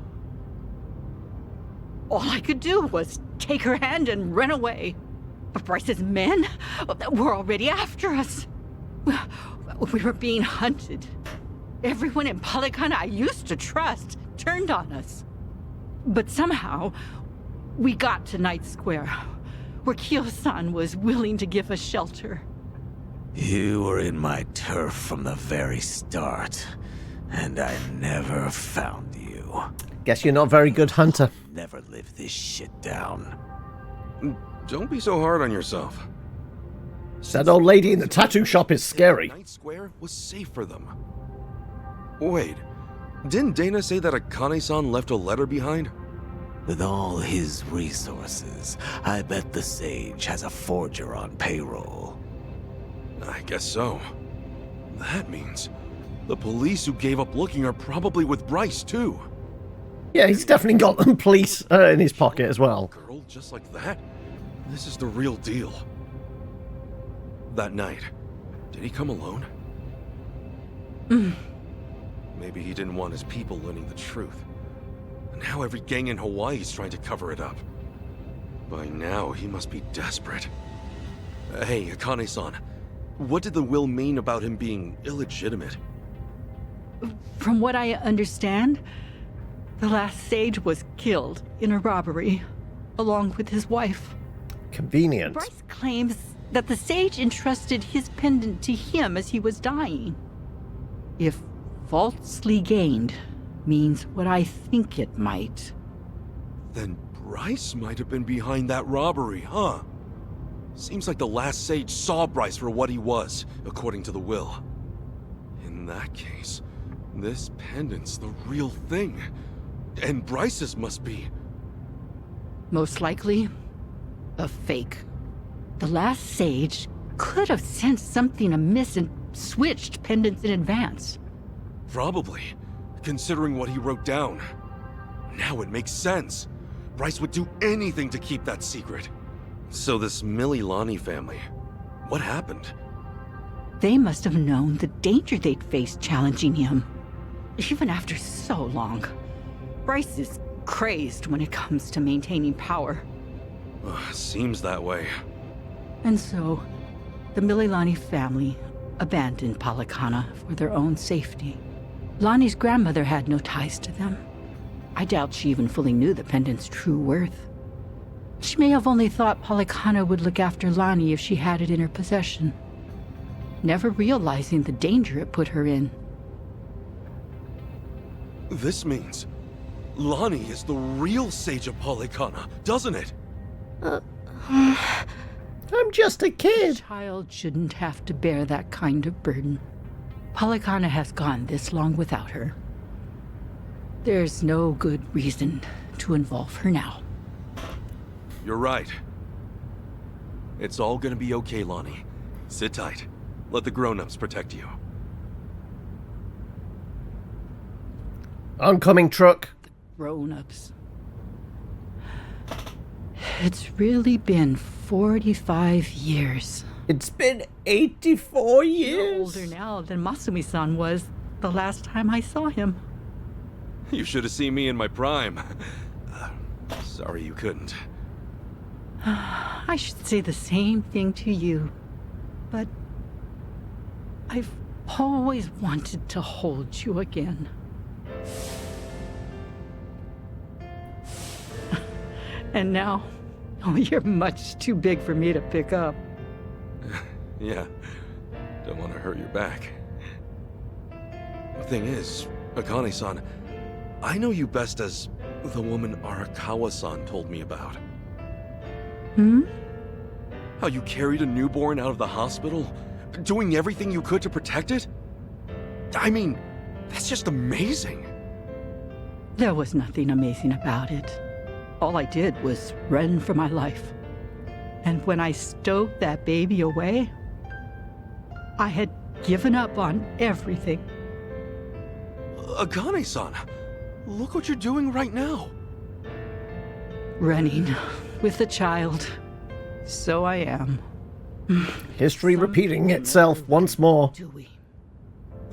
I could do was take her hand and run away. But Bryce's men were already after us. We were being hunted. Everyone in Polykhana I used to trust turned on us. But somehow, we got to Night Square, where Kyo-san was willing to give us shelter. You were in my turf from the very start, and I never found you. Guess you're not a very good hunter. Never live this shit down. Don't be so hard on yourself. That old lady in the tattoo shop is scary. Night Square was safe for them. Wait, didn't Dana say that Akane-san left a letter behind? With all his resources, I bet the Sage has a forger on payroll. I guess so. That means the police who gave up looking are probably with Bryce, too. Yeah, he's definitely got them police in his pocket as well. Girl, just like that? This is the real deal. That night, did he come alone? Maybe he didn't want his people learning the truth. And now every gang in Hawaii is trying to cover it up. By now, he must be desperate. Hey, Akane-san, what did the will mean about him being illegitimate? From what I understand, the last sage was killed in a robbery, along with his wife. Convenient. Bryce claims that the sage entrusted his pendant to him as he was dying. If falsely gained means what I think it might. Then Bryce might have been behind that robbery, huh? Seems like the last sage saw Bryce for what he was, according to the will. In that case, this pendant's the real thing. And Bryce's must be... Most likely, a fake. The last sage could have sensed something amiss and switched pendants in advance. Probably, considering what he wrote down. Now it makes sense. Bryce would do anything to keep that secret. So this Mililani family, what happened? They must have known the danger they'd face challenging him. Even after so long. Bryce is crazed when it comes to maintaining power. Seems that way. And so, the Mililani family abandoned Polykhana for their own safety. Lonnie's grandmother had no ties to them. I doubt she even fully knew the pendant's true worth. She may have only thought Polykhana would look after Lonnie if she had it in her possession, never realizing the danger it put her in. This means Lonnie is the real Sage of Polykhana, doesn't it? I'm just a kid. A child shouldn't have to bear that kind of burden. Polykhana has gone this long without her. There's no good reason to involve her now. You're right. It's all gonna be okay, Lonnie. Sit tight. Let the grown-ups protect you. Oncoming truck. Grown-ups. It's really been 45 years. It's been 84 years. You're older now than Masumi-san was the last time I saw him. You should have seen me in my prime. Sorry you couldn't. I should say the same thing to you, but I've always wanted to hold you again. And now, oh, you're much too big for me to pick up. Yeah, don't want to hurt your back. The thing is, Akane-san, I know you best as the woman Arakawa-san told me about. Hmm? How you carried a newborn out of the hospital, doing everything you could to protect it? I mean, that's just amazing. There was nothing amazing about it. All I did was run for my life. And when I stowed that baby away, I had given up on everything. Akane-san, look what you're doing right now. Running with a child. So I am. History repeating itself once more. Do we?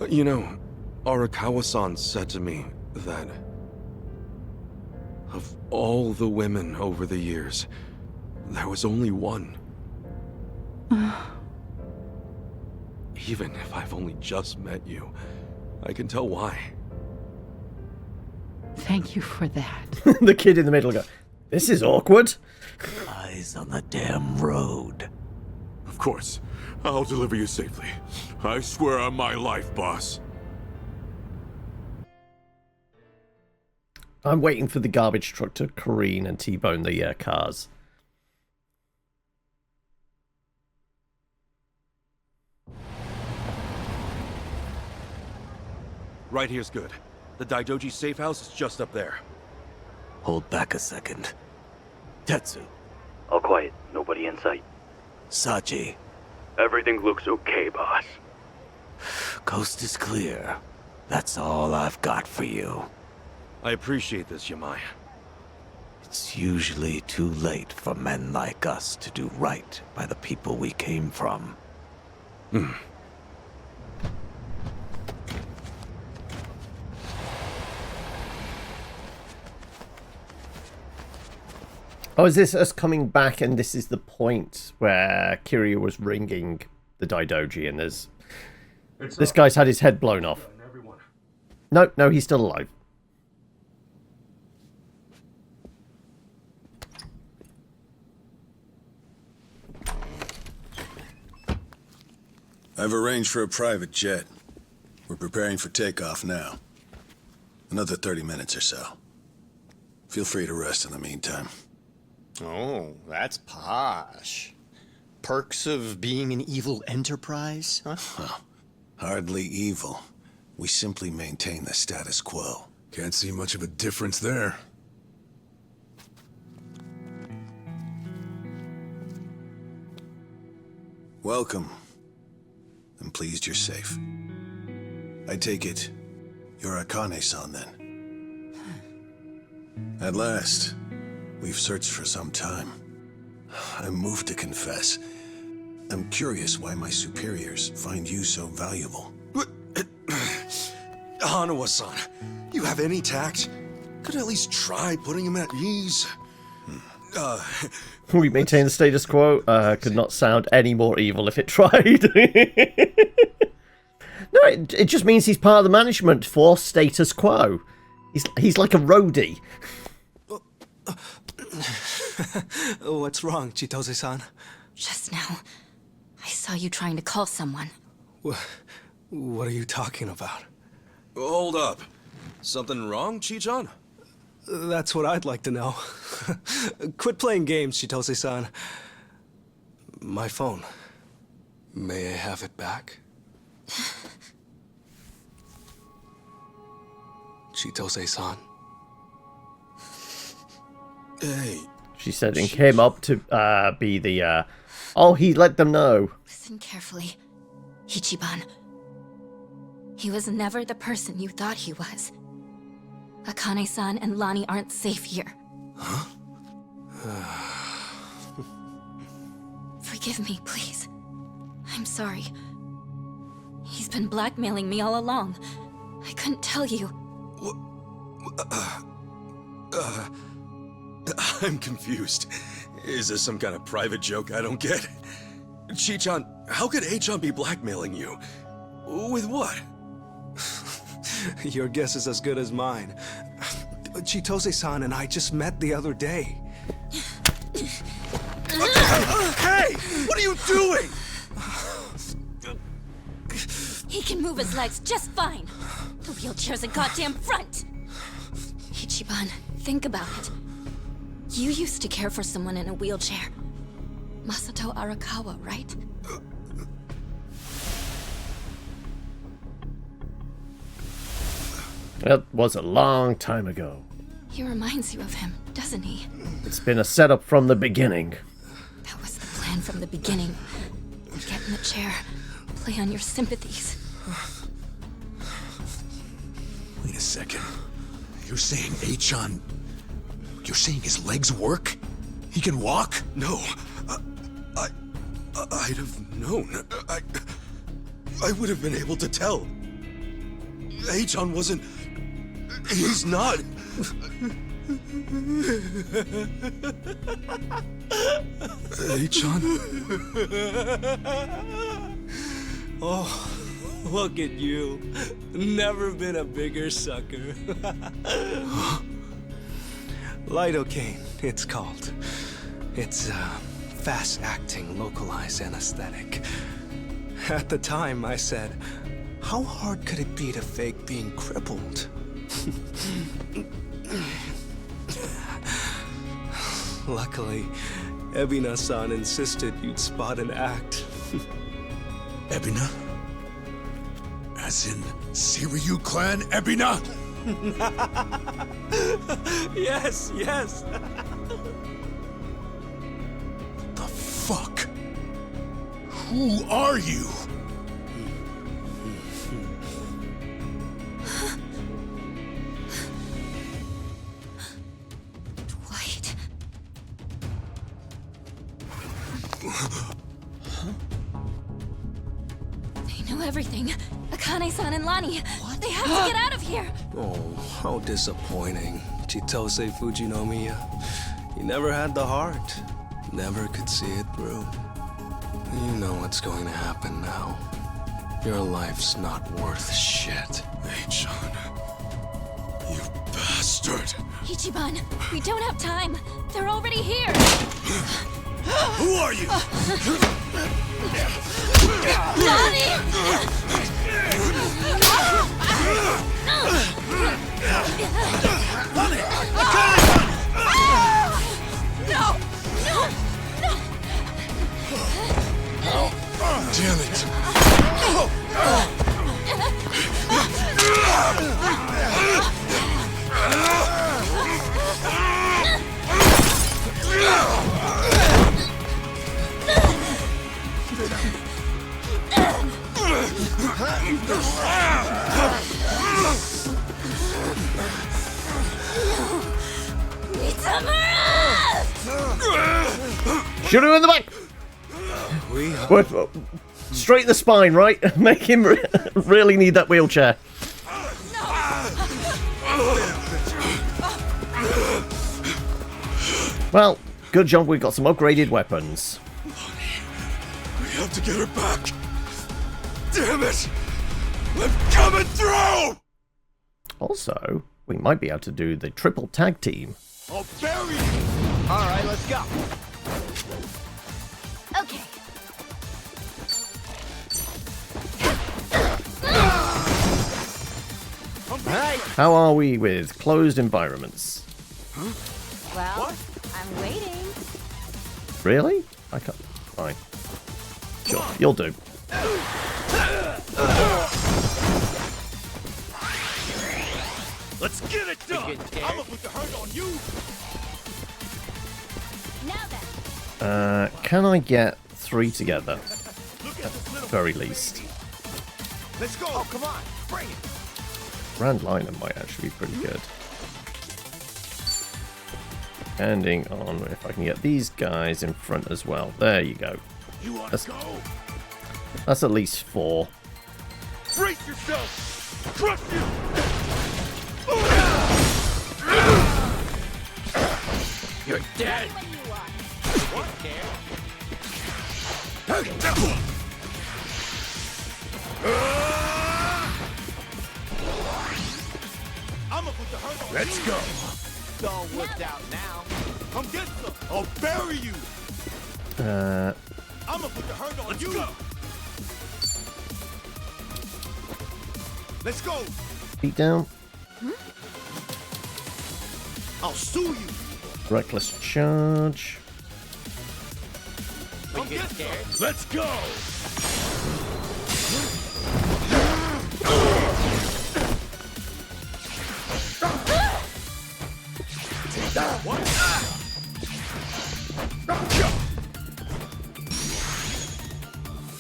You know, Arakawa-san said to me that of all the women over the years, there was only one. Even if I've only just met you, I can tell why. Thank you for that. The kid in the middle go, this is awkward. Eyes on the damn road. Of course. I'll deliver you safely. I swear on my life, boss. I'm waiting for the garbage truck to careen and T-bone the cars. Right here's good. The Daidoji safe house is just up there. Hold back a second. Tetsu. All quiet. Nobody in sight. Sachi. Everything looks okay, boss. Coast is clear. That's all I've got for you. I appreciate this, Yamai. It's usually too late for men like us to do right by the people we came from. Oh, is this us coming back and this is the point where Kiryu was ringing the Daidoji and there's... This guy's had his head blown off. No, he's still alive. I've arranged for a private jet. We're preparing for takeoff now. Another 30 minutes or so. Feel free to rest in the meantime. Oh, that's posh. Perks of being an evil enterprise, huh? Well, hardly evil. We simply maintain the status quo. Can't see much of a difference there. Welcome. I'm pleased you're safe. I take it you're Akane-san then. At last, we've searched for some time. I'm moved to confess. I'm curious why my superiors find you so valuable. Hanawa-san, you have any tact? Could at least try putting him at ease. We maintain the status quo. Could not sound any more evil if it tried. No, it just means he's part of the management for status quo. He's like a roadie. What's wrong, Chitose-san? Just now, I saw you trying to call someone. What are you talking about? Hold up. Something wrong, Chi-chan? That's what I'd like to know. Quit playing games, Chitose-san. My phone. May I have it back? Chitose-san. Hey. She said and came up to be the, oh, he let them know. Listen carefully, Ichiban. He was never the person you thought he was. Akane-san and Lani aren't safe here. Huh? Forgive me, please. I'm sorry. He's been blackmailing me all along. I couldn't tell you. I'm confused. Is this some kind of private joke I don't get? Chi-chan, how could A-chan be blackmailing you? With what? Your guess is as good as mine. Chitose-san and I just met the other day. Hey! What are you doing? He can move his legs just fine. The wheelchair's a goddamn front. Ichiban, think about it. You used to care for someone in a wheelchair. Masato Arakawa, right? That was a long time ago. He reminds you of him, doesn't he? It's been a setup from the beginning. That was the plan from the beginning. Get in the chair. Play on your sympathies. Wait a second. You're saying A-chan... You're saying his legs work? He can walk? No. I'd have known. I would have been able to tell. A-chan wasn't... He's not... A-chan? Oh, look at you. Never been a bigger sucker. Lidocaine, it's called. It's a fast-acting, localized anesthetic. At the time, I said, how hard could it be to fake being crippled? Luckily, Ebina-san insisted you'd spot an act. Ebina? As in, Ryu clan Ebina? Yes, yes. The fuck? Who are you? Dwight. They know everything. Akane-san and Lani. What? They have to get out of here. Oh, how disappointing. Chitose Fujinomiya. You never had the heart. Never could see it through. You know what's going to happen now. Your life's not worth shit. A-chan. You bastard. Ichiban, we don't have time. They're already here. Who are you? No! Damn it! Shoot him in the back! Straight in the spine, right? Make him really need that wheelchair. Well, good job we've got some upgraded weapons. We have to get her back. Damn it! I'm coming through! Also, We might be able to do the triple tag team. I'll bury you! Alright, let's go. Okay. How are we with closed environments? Well, I'm waiting. Really? I can't. Fine. Sure, you'll do. Let's get it done! I'm gonna put the hurt on you! Now then. Can I get 3 together? At the very least. Let's go! Oh, come on! Bring it! Grand Liner might actually be pretty good. Depending on if I can get these guys in front as well. There you go. That's at least 4. Brace yourself! Crush you! You're dead! What? I'ma put the hurt on Let's go! It's all worked out now. Come get some! I'll bury you! I'ma put the hurt on you! Go. Let's go! Beat down. I'll sue you! Reckless charge. Come get scared. Let's go! What?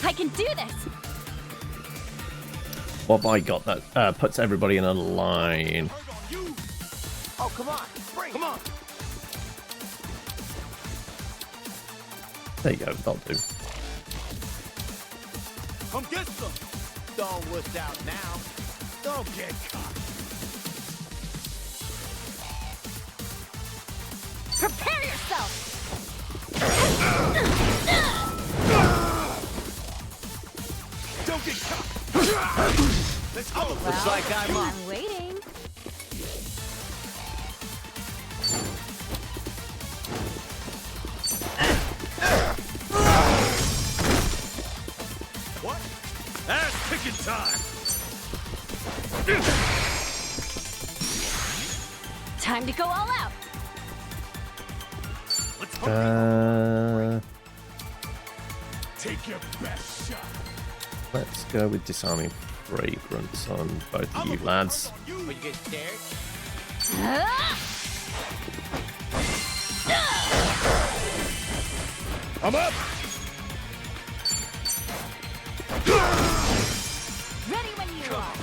I can do this. What have I got that puts everybody in a line? Oh, come on! Spring! Come on! There you go, that'll do. Come get some! It's all worked out now. Don't get caught. Prepare yourself. Don't get caught. Let's go. Well, looks like I'm waiting. What? Ass kicking time. Time to go all out. Take your best shot. Let's go with disarming fragrance on both of you lads. You get scared? I'm up. Ready when you are.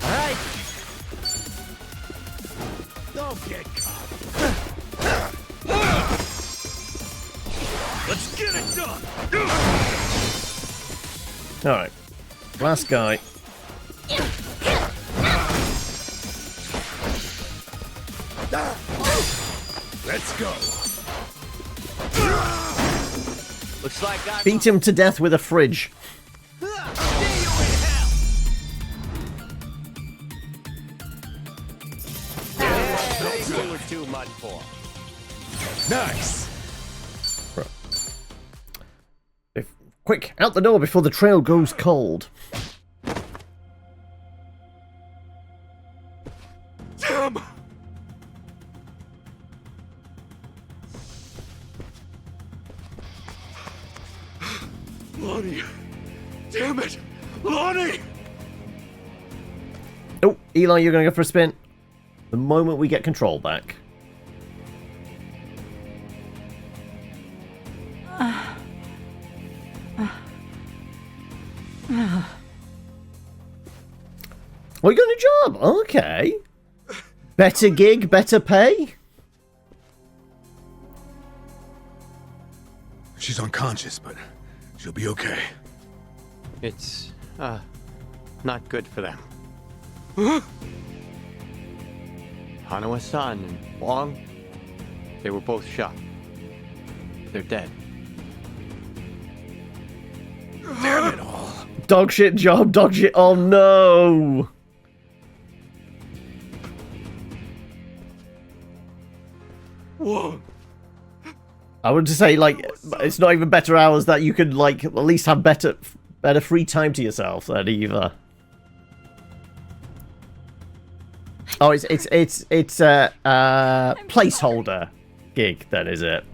All right. Don't get caught. Let's get it done. Alright. Last guy. Let's go. Looks like I Beat him to death with a fridge. Too much for. Nice. Quick, out the door before the trail goes cold. Damn. Lonnie. Damn it. Lonnie. Oh, Eli, you're going to go for a spin. The moment we get control back. Well, you got a job. Okay. Better gig, better pay. She's unconscious, but she'll be okay. It's, not good for them. Hanawa-san and Wong, they were both shot. They're dead. Damn it all. Dog shit job, dog shit. Oh no! Whoa. I would just say, like, it's not even better hours that you could, like, at least have better free time to yourself then either. Oh, it's a placeholder gig then, is it?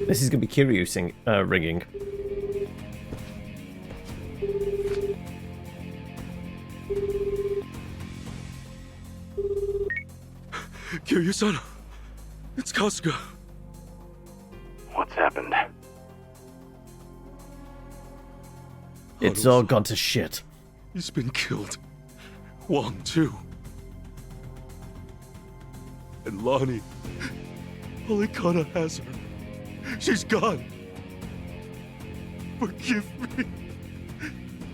This is gonna be Kiryu ringing. Kiryu-san, it's Kasuga. What's happened? It's all gone to shit. He's been killed. Wong, too. And Lonnie. Alikana has her. She's gone. Forgive me.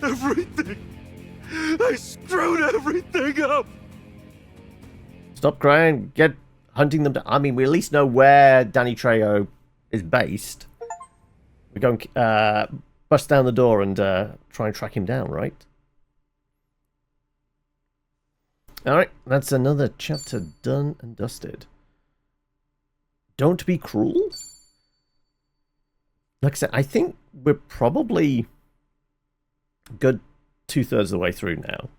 Everything. I screwed everything up. Stop crying. Get hunting them down. I mean, we at least know where Danny Trejo is based. We're going bust down the door and try and track him down, right? Alright, that's another chapter done and dusted. Don't be cruel? Like I said, I think we're probably good 2/3 of the way through now.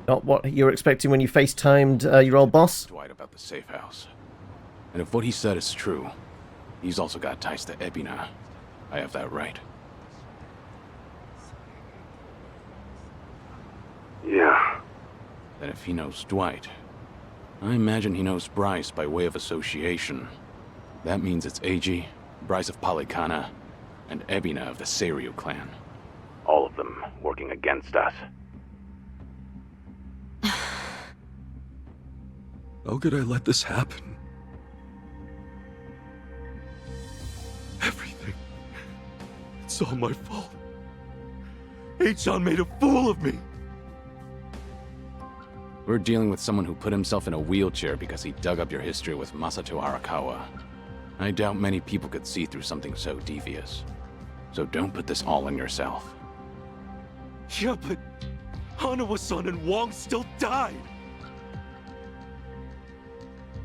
Not what you're expecting when you FaceTimed your old boss? Dwight about the safe house. And if what he said is true, he's also got ties to Ebina. I have that right. Yeah. Then if he knows Dwight, I imagine he knows Bryce by way of association. That means it's Eiji, Bryce of Polycana, and Ebina of the Seiryu clan. All of them working against us. How could I let this happen? Everything. It's all my fault. Eichan made a fool of me. We're dealing with someone who put himself in a wheelchair because he dug up your history with Masato Arakawa. I doubt many people could see through something so devious. So don't put this all on yourself. Yeah, but Hanawa-san and Wong still died.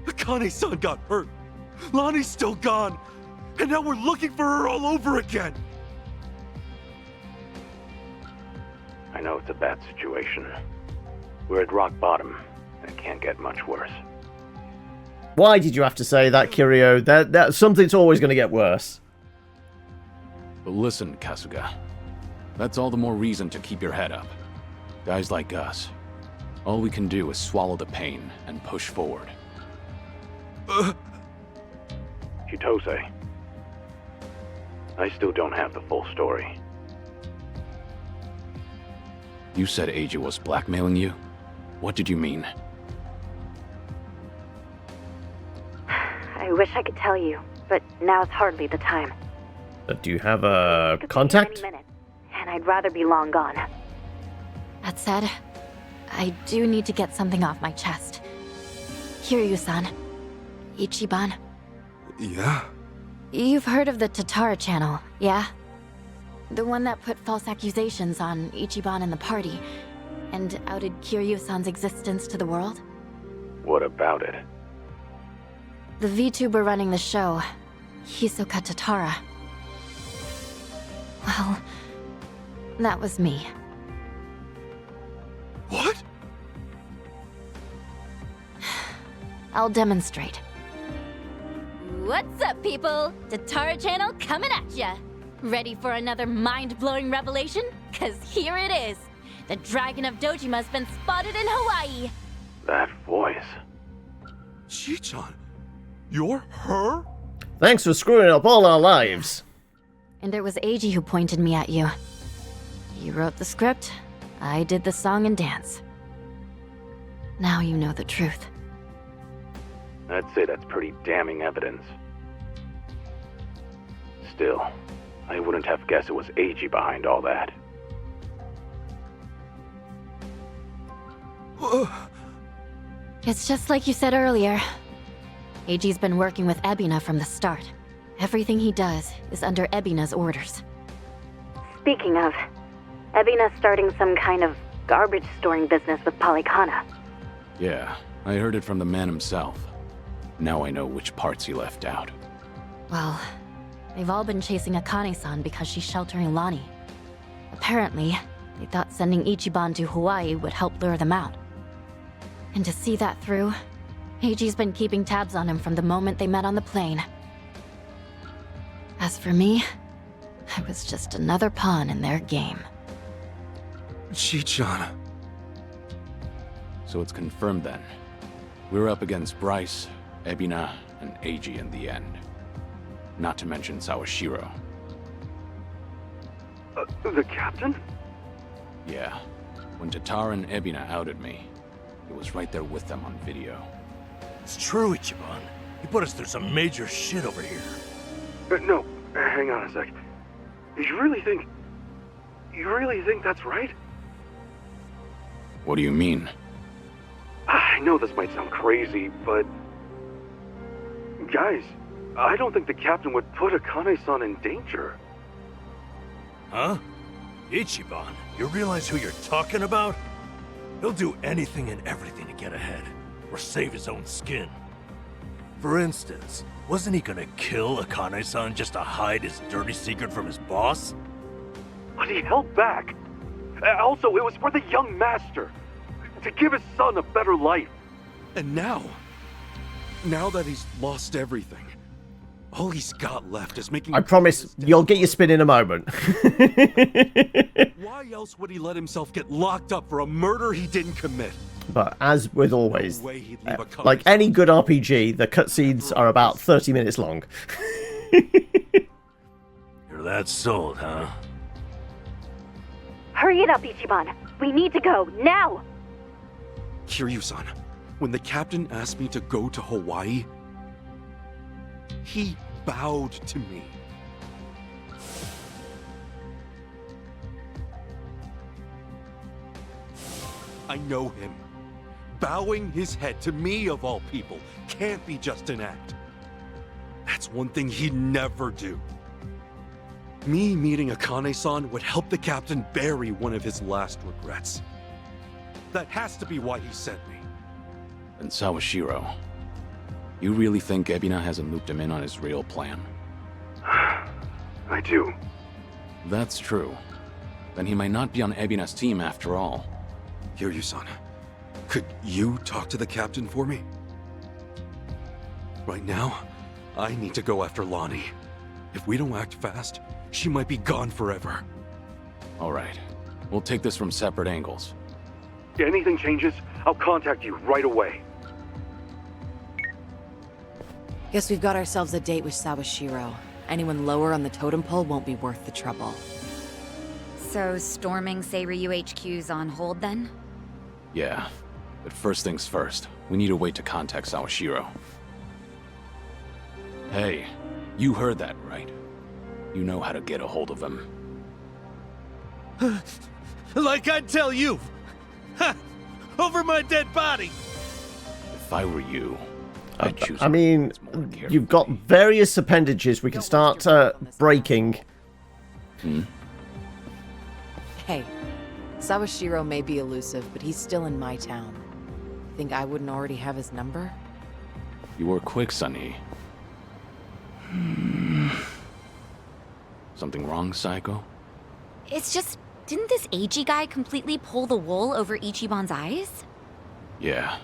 Akane-san got hurt. Lonnie's still gone. And now we're looking for her all over again. I know it's a bad situation. We're at rock bottom, and it can't get much worse. Why did you have to say that, Kiryu? That something's always going to get worse. But listen, Kasuga. That's all the more reason to keep your head up. Guys like us, all we can do is swallow the pain and push forward. Chitose. I still don't have the full story. You said Eiji was blackmailing you? What did you mean? I wish I could tell you, but now's hardly the time. Do you have a contact? Any minute, and I'd rather be long gone. That said, I do need to get something off my chest. Kiryu-san. Ichiban. Yeah? You've heard of the Tatara channel, yeah? The one that put false accusations on Ichiban and the party, and outed Kiryu-san's existence to the world? What about it? The VTuber running the show, Hisoka Tatara. Well, that was me. What? I'll demonstrate. What's up, people? Tatara channel coming at ya! Ready for another mind-blowing revelation? Cause here it is! The Dragon of Dojima's been spotted in Hawaii! That voice. Chi-chan, you're her? Thanks for screwing up all our lives. And it was Eiji who pointed me at you. You wrote the script, I did the song and dance. Now you know the truth. I'd say that's pretty damning evidence. Still, I wouldn't have guessed it was Eiji behind all that. It's just like you said earlier. Eiji's been working with Ebina from the start. Everything he does is under Ebina's orders. Speaking of, Ebina's starting some kind of garbage storing business with Polycana. Yeah, I heard it from the man himself. Now I know which parts he left out. Well, they've all been chasing Akane-san because she's sheltering Lonnie. Apparently, they thought sending Ichiban to Hawaii would help lure them out. And to see that through, Eiji's been keeping tabs on him from the moment they met on the plane. As for me, I was just another pawn in their game. Chi-chan. So it's confirmed then. We're up against Bryce, Ebina, and Eiji in the end. Not to mention Sawashiro. The captain? Yeah. When Tatara and Ebina outed me, it was right there with them on video. It's true, Ichiban. He put us through some major shit over here. No, hang on a sec. You really think that's right? What do you mean? I know this might sound crazy, but... Guys, I don't think the captain would put Akane-san in danger. Huh? Ichiban, you realize who you're talking about? He'll do anything and everything to get ahead, or save his own skin. For instance, wasn't he gonna kill Akane-san just to hide his dirty secret from his boss? But he held back. Also, it was for the young master. To give his son a better life. And now that he's lost everything, all he's got left is making... I promise, you'll get your spin in a moment. Why else would he let himself get locked up for a murder he didn't commit? But as with always, No way he'd leave a like any good RPG, the cutscenes are about 30 minutes long. You're that sold, huh? Hurry it up, Ichiban. We need to go, now! Kiryu-san, when the captain asked me to go to Hawaii, he bowed to me. I know him. Bowing his head to me, of all people, can't be just an act. That's one thing he'd never do. Me meeting Akane-san would help the captain bury one of his last regrets. That has to be why he sent me. And Sawashiro, you really think Ebina hasn't looped him in on his real plan? I do. That's true. Then he might not be on Ebina's team after all. Kiryu-san, could you talk to the captain for me? Right now, I need to go after Lonnie. If we don't act fast, she might be gone forever. All right. We'll take this from separate angles. If anything changes, I'll contact you right away. Guess we've got ourselves a date with Sawashiro. Anyone lower on the totem pole won't be worth the trouble. So, storming Seiryu HQ's on hold then? Yeah. But first things first, we need a way to contact Sawashiro. Hey, you heard that, right? You know how to get a hold of him. Like I'd tell you! Ha! Over my dead body! If I were you, I'd choose... I mean, you've got various appendages we can start breaking. Hey, Sawashiro may be elusive, but he's still in my town. Think I wouldn't already have his number? You were quick, Sunny. Something wrong, Psycho? It's just, didn't this Eiji guy completely pull the wool over Ichiban's eyes? Yeah.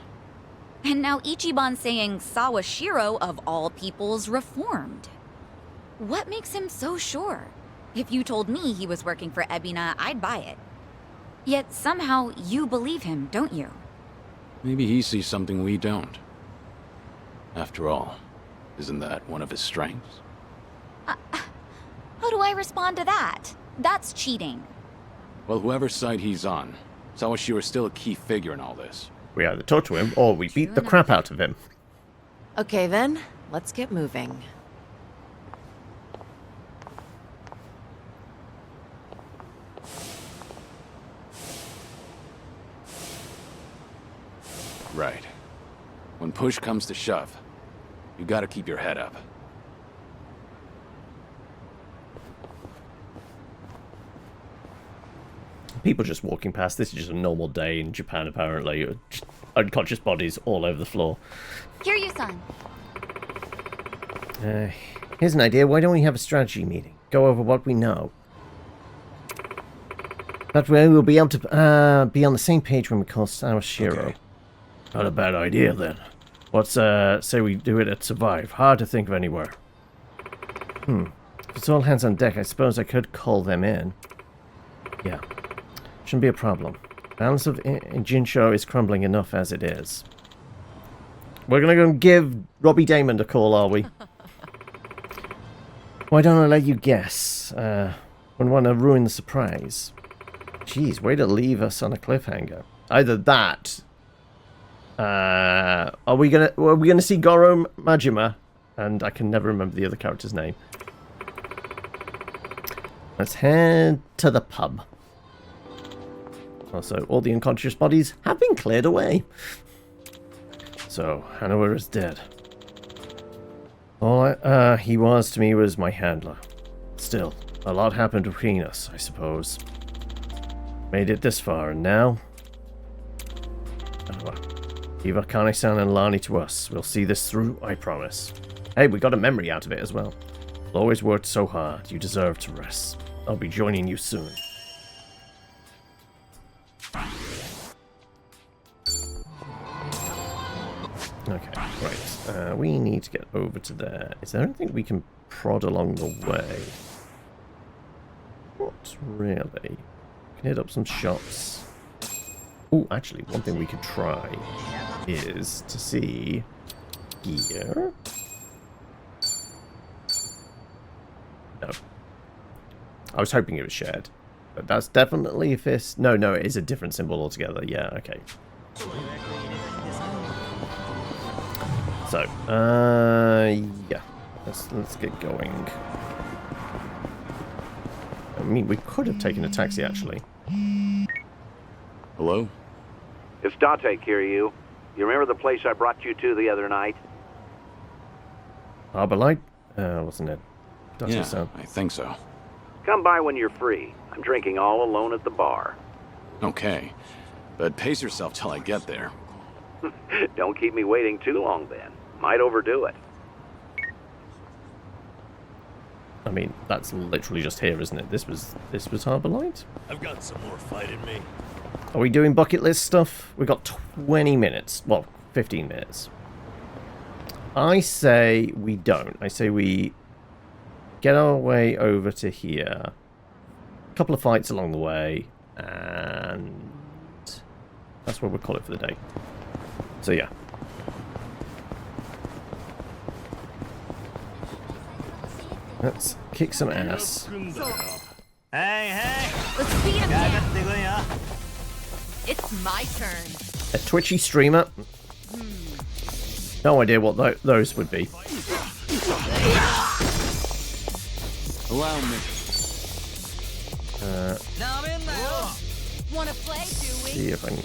And now Ichiban's saying Sawashiro, of all people's, reformed. What makes him so sure? If you told me he was working for Ebina, I'd buy it. Yet somehow you believe him, don't you? Maybe he sees something we don't. After all, isn't that one of his strengths? How do I respond to that? That's cheating. Well, whoever's side he's on, Sawashiro's still a key figure in all this. We either talk to him, or we beat the crap out of him. Okay then, let's get moving. Right. When push comes to shove, you gotta keep your head up. People just walking past. This is just a normal day in Japan, apparently. Just unconscious bodies all over the floor. Kiryu-san. Here's an idea. Why don't we have a strategy meeting? Go over what we know. That way we'll be able to be on the same page when we call Sawashiro. Okay. Not a bad idea, then. Let's say we do it at Survive. Hard to think of anywhere. If it's all hands on deck, I suppose I could call them in. Yeah. Shouldn't be a problem. Balance of Ijincho is crumbling enough as it is. We're gonna go give Robbie Damon a call, are we? Why don't I let you guess? Wouldn't want to ruin the surprise. Jeez, way to leave us on a cliffhanger. Either that. Are we gonna see Goro Majima? And I can never remember the other character's name. Let's head to the pub. Also, all the unconscious bodies have been cleared away. So, Hanover is dead. All he was to me was my handler. Still, a lot happened between us, I suppose. Made it this far, and now... Leave Akane-san and Lani to us. We'll see this through, I promise. Hey, we got a memory out of it as well. Always worked so hard. You deserve to rest. I'll be joining you soon. Okay, right. We need to get over to there. Is there anything we can prod along the way? Not really. We can hit up some shops. Oh, actually, one thing we could try is to see here. No. I was hoping it was shared. But that's definitely a fist. No, it is a different symbol altogether. Yeah, okay. So, yeah. Let's get going. I mean, we could have taken a taxi, actually. Hello? It's Date, Kiryu. You remember the place I brought you to the other night? Harbor Light? Wasn't it? Yeah, I think so. Come by when you're free. I'm drinking all alone at the bar. Okay, but pace yourself till I get there. Don't keep me waiting too long then. Might overdo it. I mean, that's literally just here, isn't it? This was Harbor Light? I've got some more fight in me. Are we doing bucket list stuff? We've got 20 minutes. Well, 15 minutes. I say we don't. I say we get our way over to here. A couple of fights along the way. And that's what we'll call it for the day. So, yeah. Let's kick some ass. Hey! Let's beat him down. It's my turn. A twitchy streamer. No idea what those would be. Allow me. Wanna play, do we? See if I can...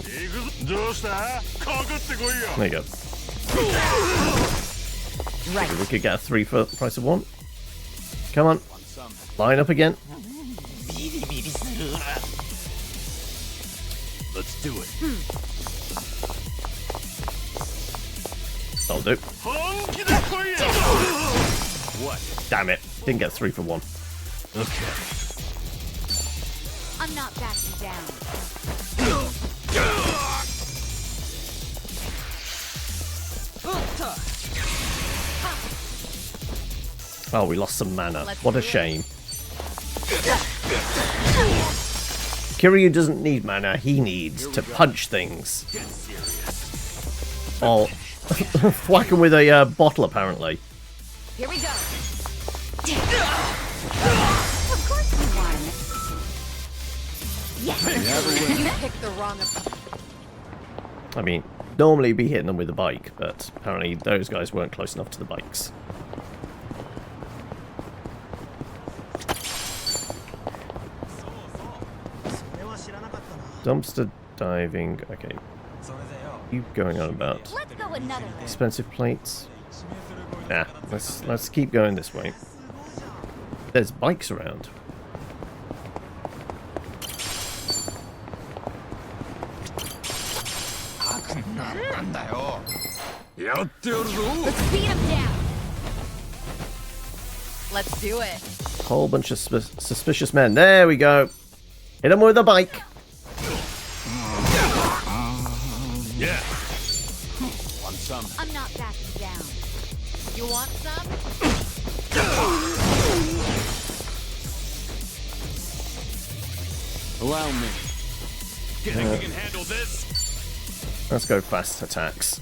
There you go. Right. Maybe we could get a 3 for the price of 1. Come on. Line up again. Let's do it. That'll do. What? Damn it. Didn't get 3 for 1. Okay. I'm not backing down. Oh, we lost some mana. What a shame. Kiryu doesn't need mana. He needs to punch things. Or whack him with a bottle, apparently. Here we go. Of course you won. Yes. You picked the wrong opponent. I mean, normally be hitting them with a bike, but apparently those guys weren't close enough to the bikes. Dumpster diving. Okay. You going on about Let's go another way. expensive plates? Yeah, let's keep going this way. There's bikes around. Let's beat him down. Let's do it. Whole bunch of suspicious men. There we go. Hit them with a bike. Yeah. Want some? I'm not backing down. You want some? Allow me. You think you can handle this? Let's go fast attacks.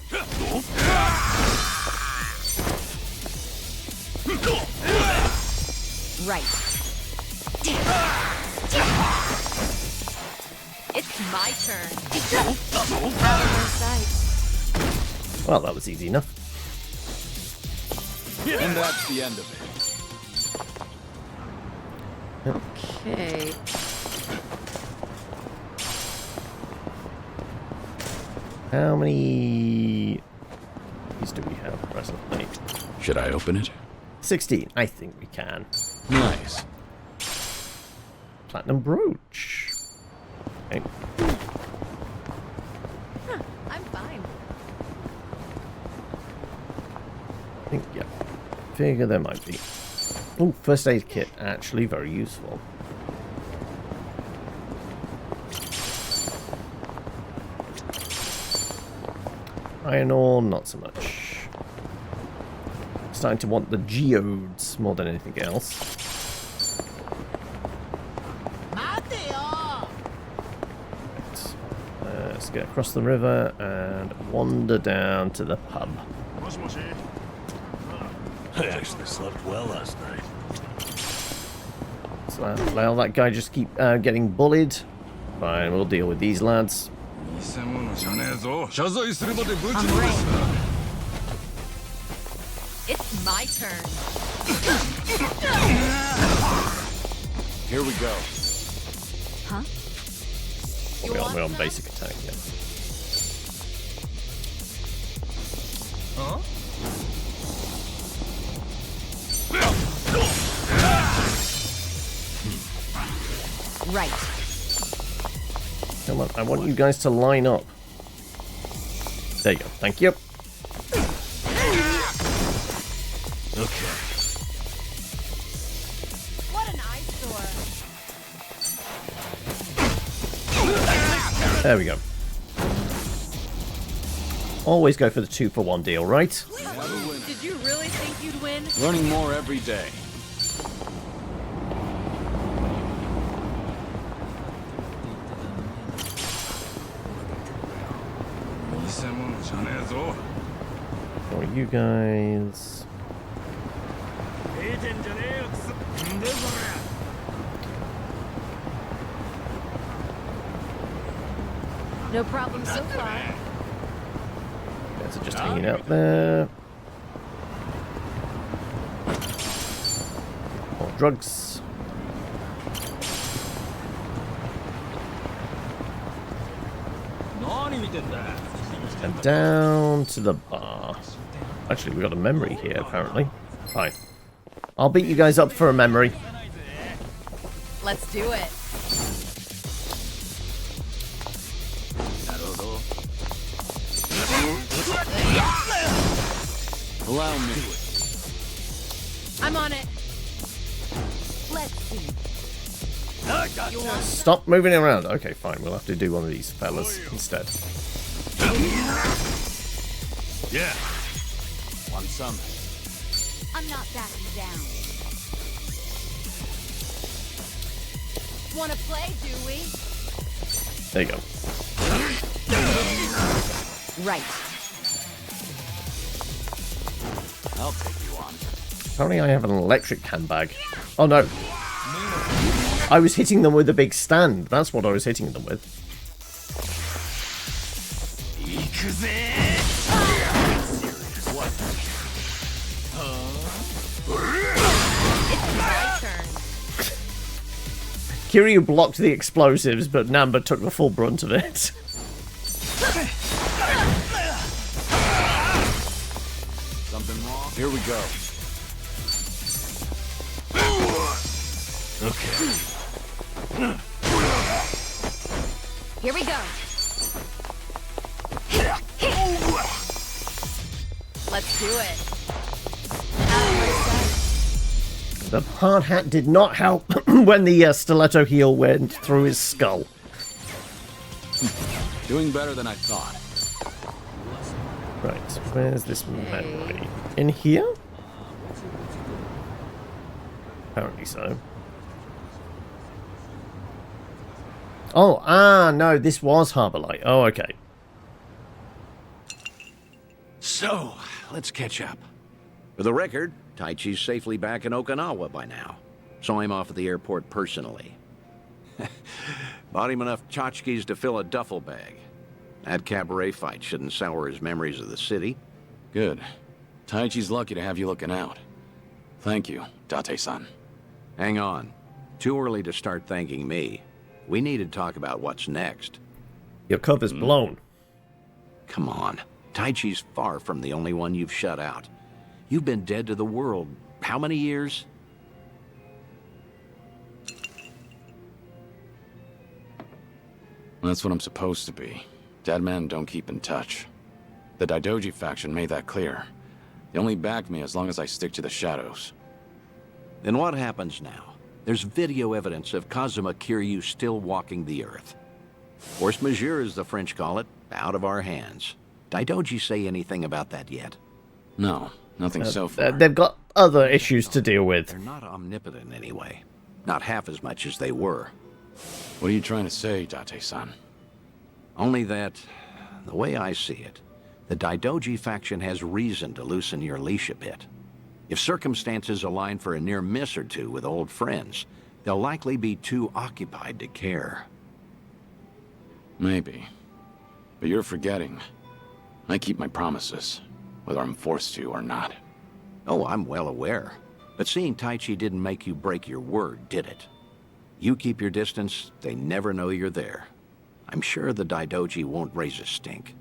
Right. It's my turn. Well, that was easy enough. And that's the end of it. Okay. How many keys do we have presently? Should I open it? 16. I think we can. Nice. Platinum brooch. Okay. I'm fine. I think, yeah. Figure there might be. Oh, first aid kit. Actually, very useful. Iron ore, not so much. Starting to want the geodes more than anything else. Let's get across the river and wander down to the pub. I actually slept well last night. So allow that guy just keep getting bullied. Fine, we'll deal with these lads. I'm ready. It's my turn. Here we go. Huh? We're on basic attack, yeah. Huh? Right. Come on, I want you guys to line up. There you go, thank you. Okay. What an eyesore. There we go. Always go for the 2-for-1 deal, right? Did you really think you'd win? Learning more every day. Or you guys. No problem so far. Guys are just hanging out there. More drugs. And down to the bar. Actually, we got a memory here, apparently. Fine. I'll beat you guys up for a memory. Let's do it. Allow me. I'm on it. Let's see. You want Stop moving around. Okay, fine. We'll have to do one of these fellas instead. Yeah. Want some? I'm not backing down. Wanna play, do we? There you go. Right. I'll take you on. Apparently I have an electric handbag. Oh no. I was hitting them with a big stand. That's what I was hitting them with. Kiryu blocked the explosives, but Namba took the full brunt of it. Something wrong? Here we go. Okay. Here we go. Let's do it. The hard hat did not help when the stiletto heel went through his skull. Doing better than I thought. Right, where's this memory? In here? Apparently so. Oh, no, this was Harbor Light. Oh, okay. So, let's catch up. For the record, Taichi's safely back in Okinawa by now. Saw him off at the airport personally. Bought him enough tchotchkes to fill a duffel bag. That cabaret fight shouldn't sour his memories of the city. Good. Taichi's lucky to have you looking out. Thank you, Date-san. Hang on. Too early to start thanking me. We need to talk about what's next. Your cover's blown. Come on. Taichi's far from the only one you've shut out. You've been dead to the world how many years? That's what I'm supposed to be. Dead men don't keep in touch. The Daidoji faction made that clear. They only back me as long as I stick to the shadows. Then what happens now? There's video evidence of Kazuma Kiryu still walking the earth. Force majeure, as the French call it, out of our hands. Daidoji say anything about that yet? No, nothing so far. They've got other issues to deal with. They're not omnipotent anyway. Not half as much as they were. What are you trying to say, Date-san? Only that, the way I see it, the Daidoji faction has reason to loosen your leash a bit. If circumstances align for a near miss or two with old friends, they'll likely be too occupied to care. Maybe. But you're forgetting. I keep my promises, whether I'm forced to or not. Oh, I'm well aware. But seeing Taichi didn't make you break your word, did it? You keep your distance, they never know you're there. I'm sure the Daidoji won't raise a stink.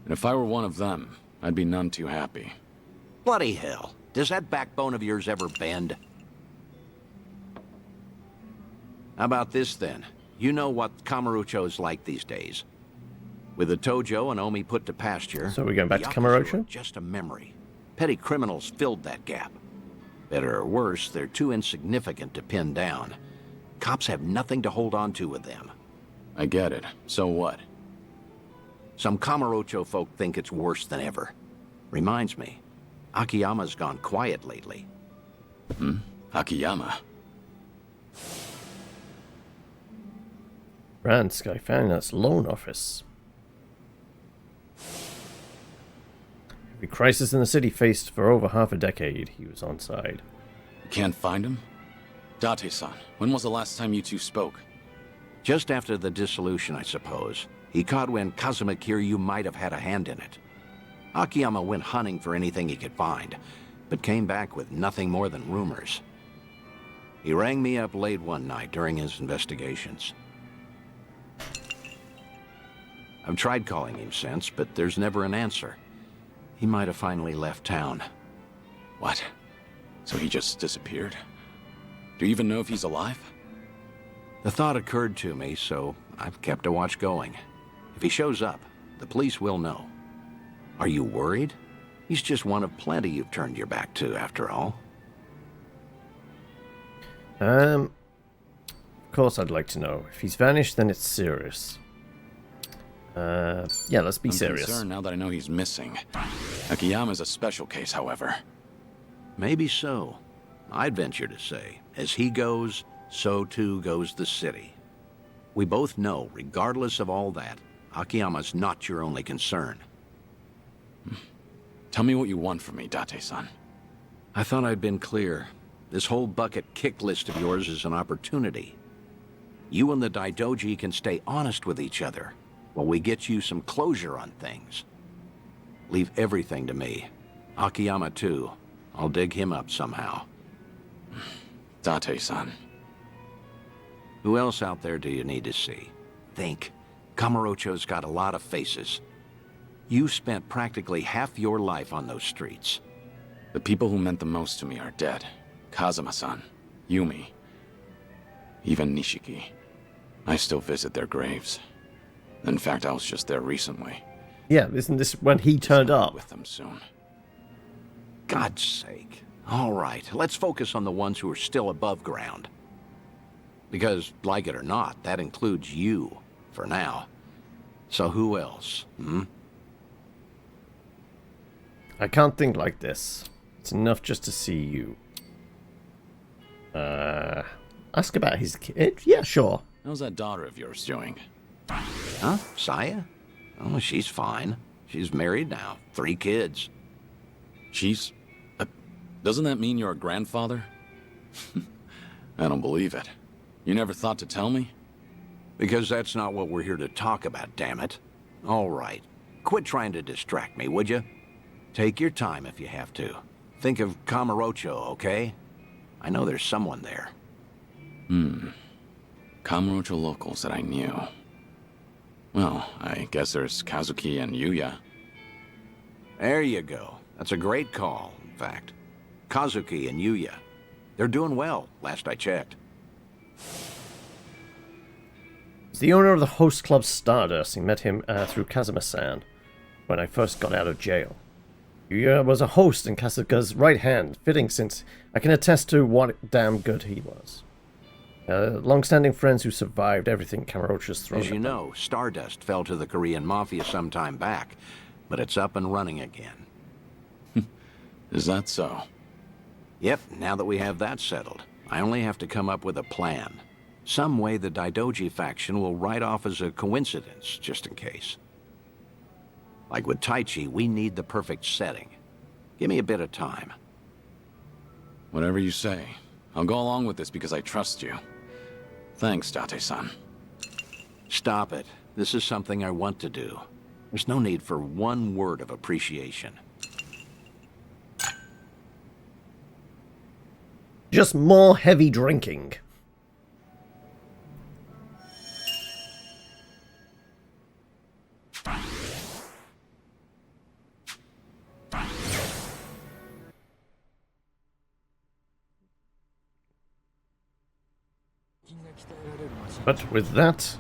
And if I were one of them, I'd be none too happy. Bloody hell. Does that backbone of yours ever bend? How about this, then? You know what Kamurocho's like these days. With the Tojo and Omi put to pasture... So we're going back to Kamurocho? Just a memory. Petty criminals filled that gap. Better or worse, they're too insignificant to pin down. Cops have nothing to hold on to with them. I get it. So what? Some Kamurocho folk think it's worse than ever. Reminds me, Akiyama's gone quiet lately. Akiyama? Brand Sky Finance Loan Office. Every crisis in the city faced for over half a decade, he was on side. You can't find him? Date-san, when was the last time you two spoke? Just after the dissolution, I suppose. He caught when Kazuma Kiryu might have had a hand in it. Akiyama went hunting for anything he could find, but came back with nothing more than rumors. He rang me up late one night during his investigations. I've tried calling him since, but there's never an answer. He might have finally left town. What? So he just disappeared? Do you even know if he's alive? The thought occurred to me, so I've kept a watch going. If he shows up, the police will know. Are you worried? He's just one of plenty you've turned your back to, after all. Of course I'd like to know. If he's vanished, then it's serious. Yeah, let's be serious. I'm concerned now that I know he's missing. Akiyama's a special case, however. Maybe so. I'd venture to say, as he goes, so too goes the city. We both know, regardless of all that, Akiyama's not your only concern. Tell me what you want from me, Date-san. I thought I'd been clear. This whole bucket kick list of yours is an opportunity. You and the Daidoji can stay honest with each other. Well, we get you some closure on things. Leave everything to me. Akiyama, too. I'll dig him up somehow. Date-san. Who else out there do you need to see? Think. Kamurocho's got a lot of faces. You spent practically half your life on those streets. The people who meant the most to me are dead. Kazuma-san, Yumi, even Nishiki. I still visit their graves. In fact, I was just there recently. Yeah, isn't this when he turned up? With them soon. God's sake. All right, let's focus on the ones who are still above ground. Because, like it or not, that includes you, for now. So who else, I can't think like this. It's enough just to see you. Ask about his kid? Yeah, sure. How's that daughter of yours doing? Huh? Saya? Oh, she's fine. She's married now. 3 kids. She's... doesn't that mean you're a grandfather? I don't believe it. You never thought to tell me? Because that's not what we're here to talk about, damn it. All right. Quit trying to distract me, would you? Take your time if you have to. Think of Kamurocho, okay? I know there's someone there. Kamurocho locals that I knew. Well, I guess there's Kazuki and Yuya. There you go. That's a great call, in fact. Kazuki and Yuya. They're doing well, last I checked. He's the owner of the host club Stardust. He met him through Kazuma-san when I first got out of jail. Yuya was a host and Kasuga's right hand, fitting since I can attest to what damn good he was. Long-standing friends who survived everything Kamurocho's thrown As you know, Stardust fell to the Korean Mafia some time back, but it's up and running again. Is that so? Yep, now that we have that settled, I only have to come up with a plan. Some way the Daidoji faction will write off as a coincidence, just in case. Like with Taichi, we need the perfect setting. Give me a bit of time. Whatever you say. I'll go along with this because I trust you. Thanks, Date-san. Stop it. This is something I want to do. There's no need for one word of appreciation. Just more heavy drinking. But with that,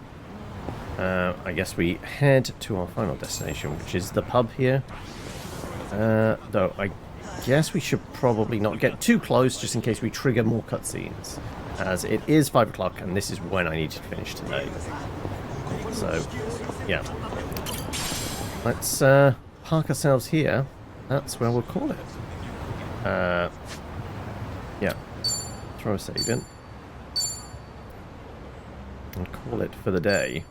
I guess we head to our final destination, which is the pub here. Though I guess we should probably not get too close, just in case we trigger more cutscenes, as it is 5 o'clock and this is when I need to finish today. So, yeah. Let's park ourselves here. That's where we'll call it. Yeah. Throw a save in. And call it for the day.